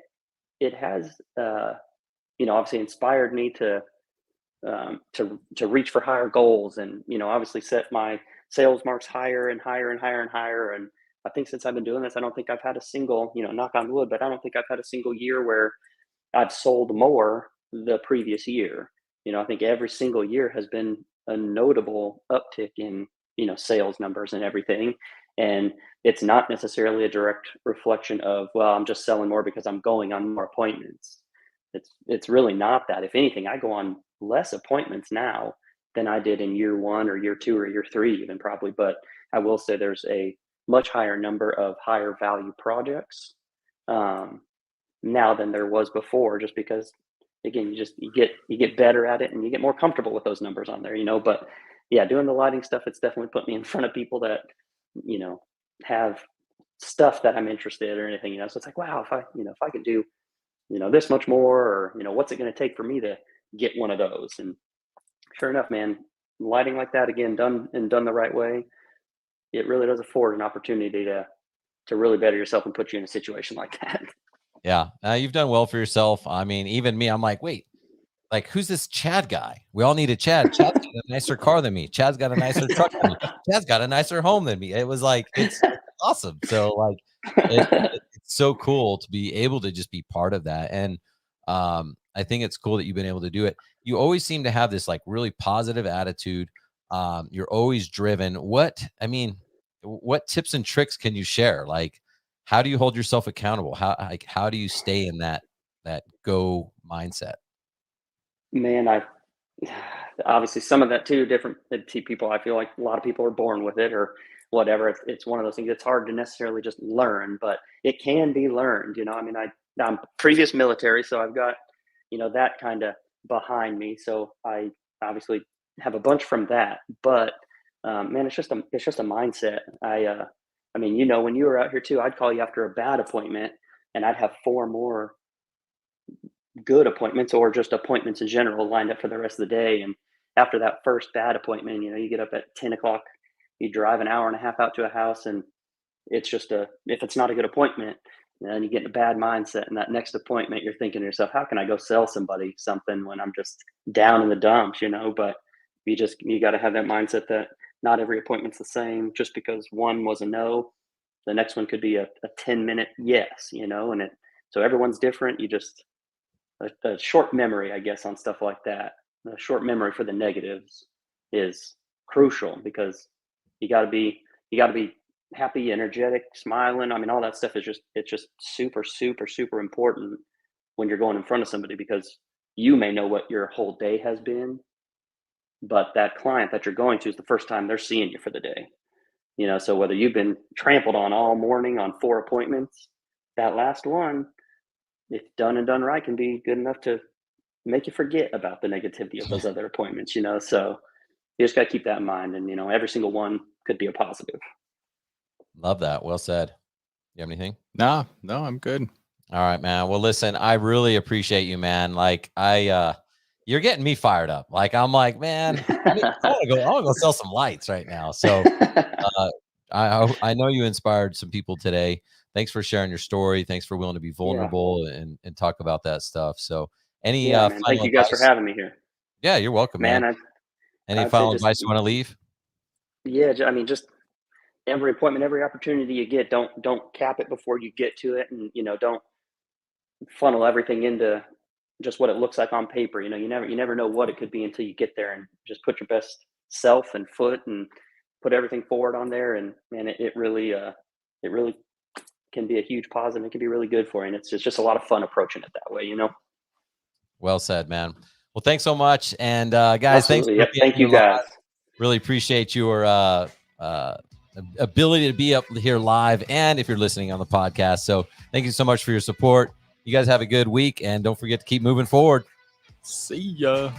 it has obviously inspired me to reach for higher goals, and obviously set my sales marks higher and higher and higher and higher. And I think since I've been doing this, I don't think I've had a single, knock on wood, but I don't think I've had a single year where I've sold more the previous year. I think every single year has been a notable uptick in, sales numbers and everything. And it's not necessarily a direct reflection of, well, I'm just selling more because I'm going on more appointments. It's really not that. If anything, I go on less appointments now than I did in year 1 or year 2 or year 3 even probably. But I will say there's a much higher number of higher value projects now than there was before, just because again, you get better at it and you get more comfortable with those numbers on there, but yeah, doing the lighting stuff, it's definitely put me in front of people that, have stuff that I'm interested in or anything, so it's like, wow, if I could do, this much more, or, what's it going to take for me to get one of those? And sure enough, man, lighting like that, again, done the right way, it really does afford an opportunity to really better yourself and put you in a situation like that. Yeah. You've done well for yourself. I mean, even me, I'm like, wait, like, who's this Chad guy? We all need a Chad. Chad's got a nicer car than me. Chad's got a nicer truck than me. Chad's got a nicer home than me. It was like, it's awesome. So like, it's so cool to be able to just be part of that. And I think it's cool that you've been able to do it. You always seem to have this like really positive attitude. You're always driven. What tips and tricks can you share? Like, how do you hold yourself accountable? How do you stay in that go mindset? Man, I obviously some of that too, different people. I feel like a lot of people are born with it or whatever. It's one of those things. It's hard to necessarily just learn, but it can be learned. I mean, I'm previous military, so I've got, that kind of behind me. So I obviously have a bunch from that, but man, it's just a mindset. I mean, when you were out here too, I'd call you after a bad appointment and I'd have 4 more good appointments or just appointments in general lined up for the rest of the day. And after that first bad appointment, you get up at 10 o'clock, you drive an hour and a half out to a house, and it's just if it's not a good appointment, then you get in a bad mindset. And that next appointment, you're thinking to yourself, how can I go sell somebody something when I'm just down in the dumps, But you got to have that mindset that not every appointment's the same. Just because one was a no, the next one could be a 10-minute yes, and so everyone's different. You just, a short memory, I guess, on stuff like that. A short memory for the negatives is crucial because you got to be happy, energetic, smiling. I mean, all that stuff it's just super, super, super important when you're going in front of somebody, because you may know what your whole day has been, but that client that you're going to is the first time they're seeing you for the day. So whether you've been trampled on all morning on 4 appointments, that last one, if done and done right, can be good enough to make you forget about the negativity of those other appointments, so you just got to keep that in mind. And, every single one could be a positive. Love that. Well said. You have anything? No, I'm good. All right, man. Well, listen, I really appreciate you, man. Like you're getting me fired up. Like, I'm like, man, I want to go sell some lights right now. So I know you inspired some people today. Thanks for sharing your story. Thanks for willing to be vulnerable and talk about that stuff. So man, thank you guys for having me here. Yeah, you're welcome, man. Any final advice you want to leave? Yeah, I mean, just every appointment, every opportunity you get, don't cap it before you get to it, and don't funnel everything into just what it looks like on paper. You never know what it could be until you get there, and just put your best self and foot and put everything forward on there, and man, it really can be a huge positive. It can be really good for you, and it's just a lot of fun approaching it that way. Well said, man. Well, thanks so much, and guys, Absolutely. thanks. Yep. Thank you, guys. Really appreciate your ability to be up here live, and if you're listening on the podcast. So thank you so much for your support. You guys have a good week, and don't forget to keep moving forward. See ya.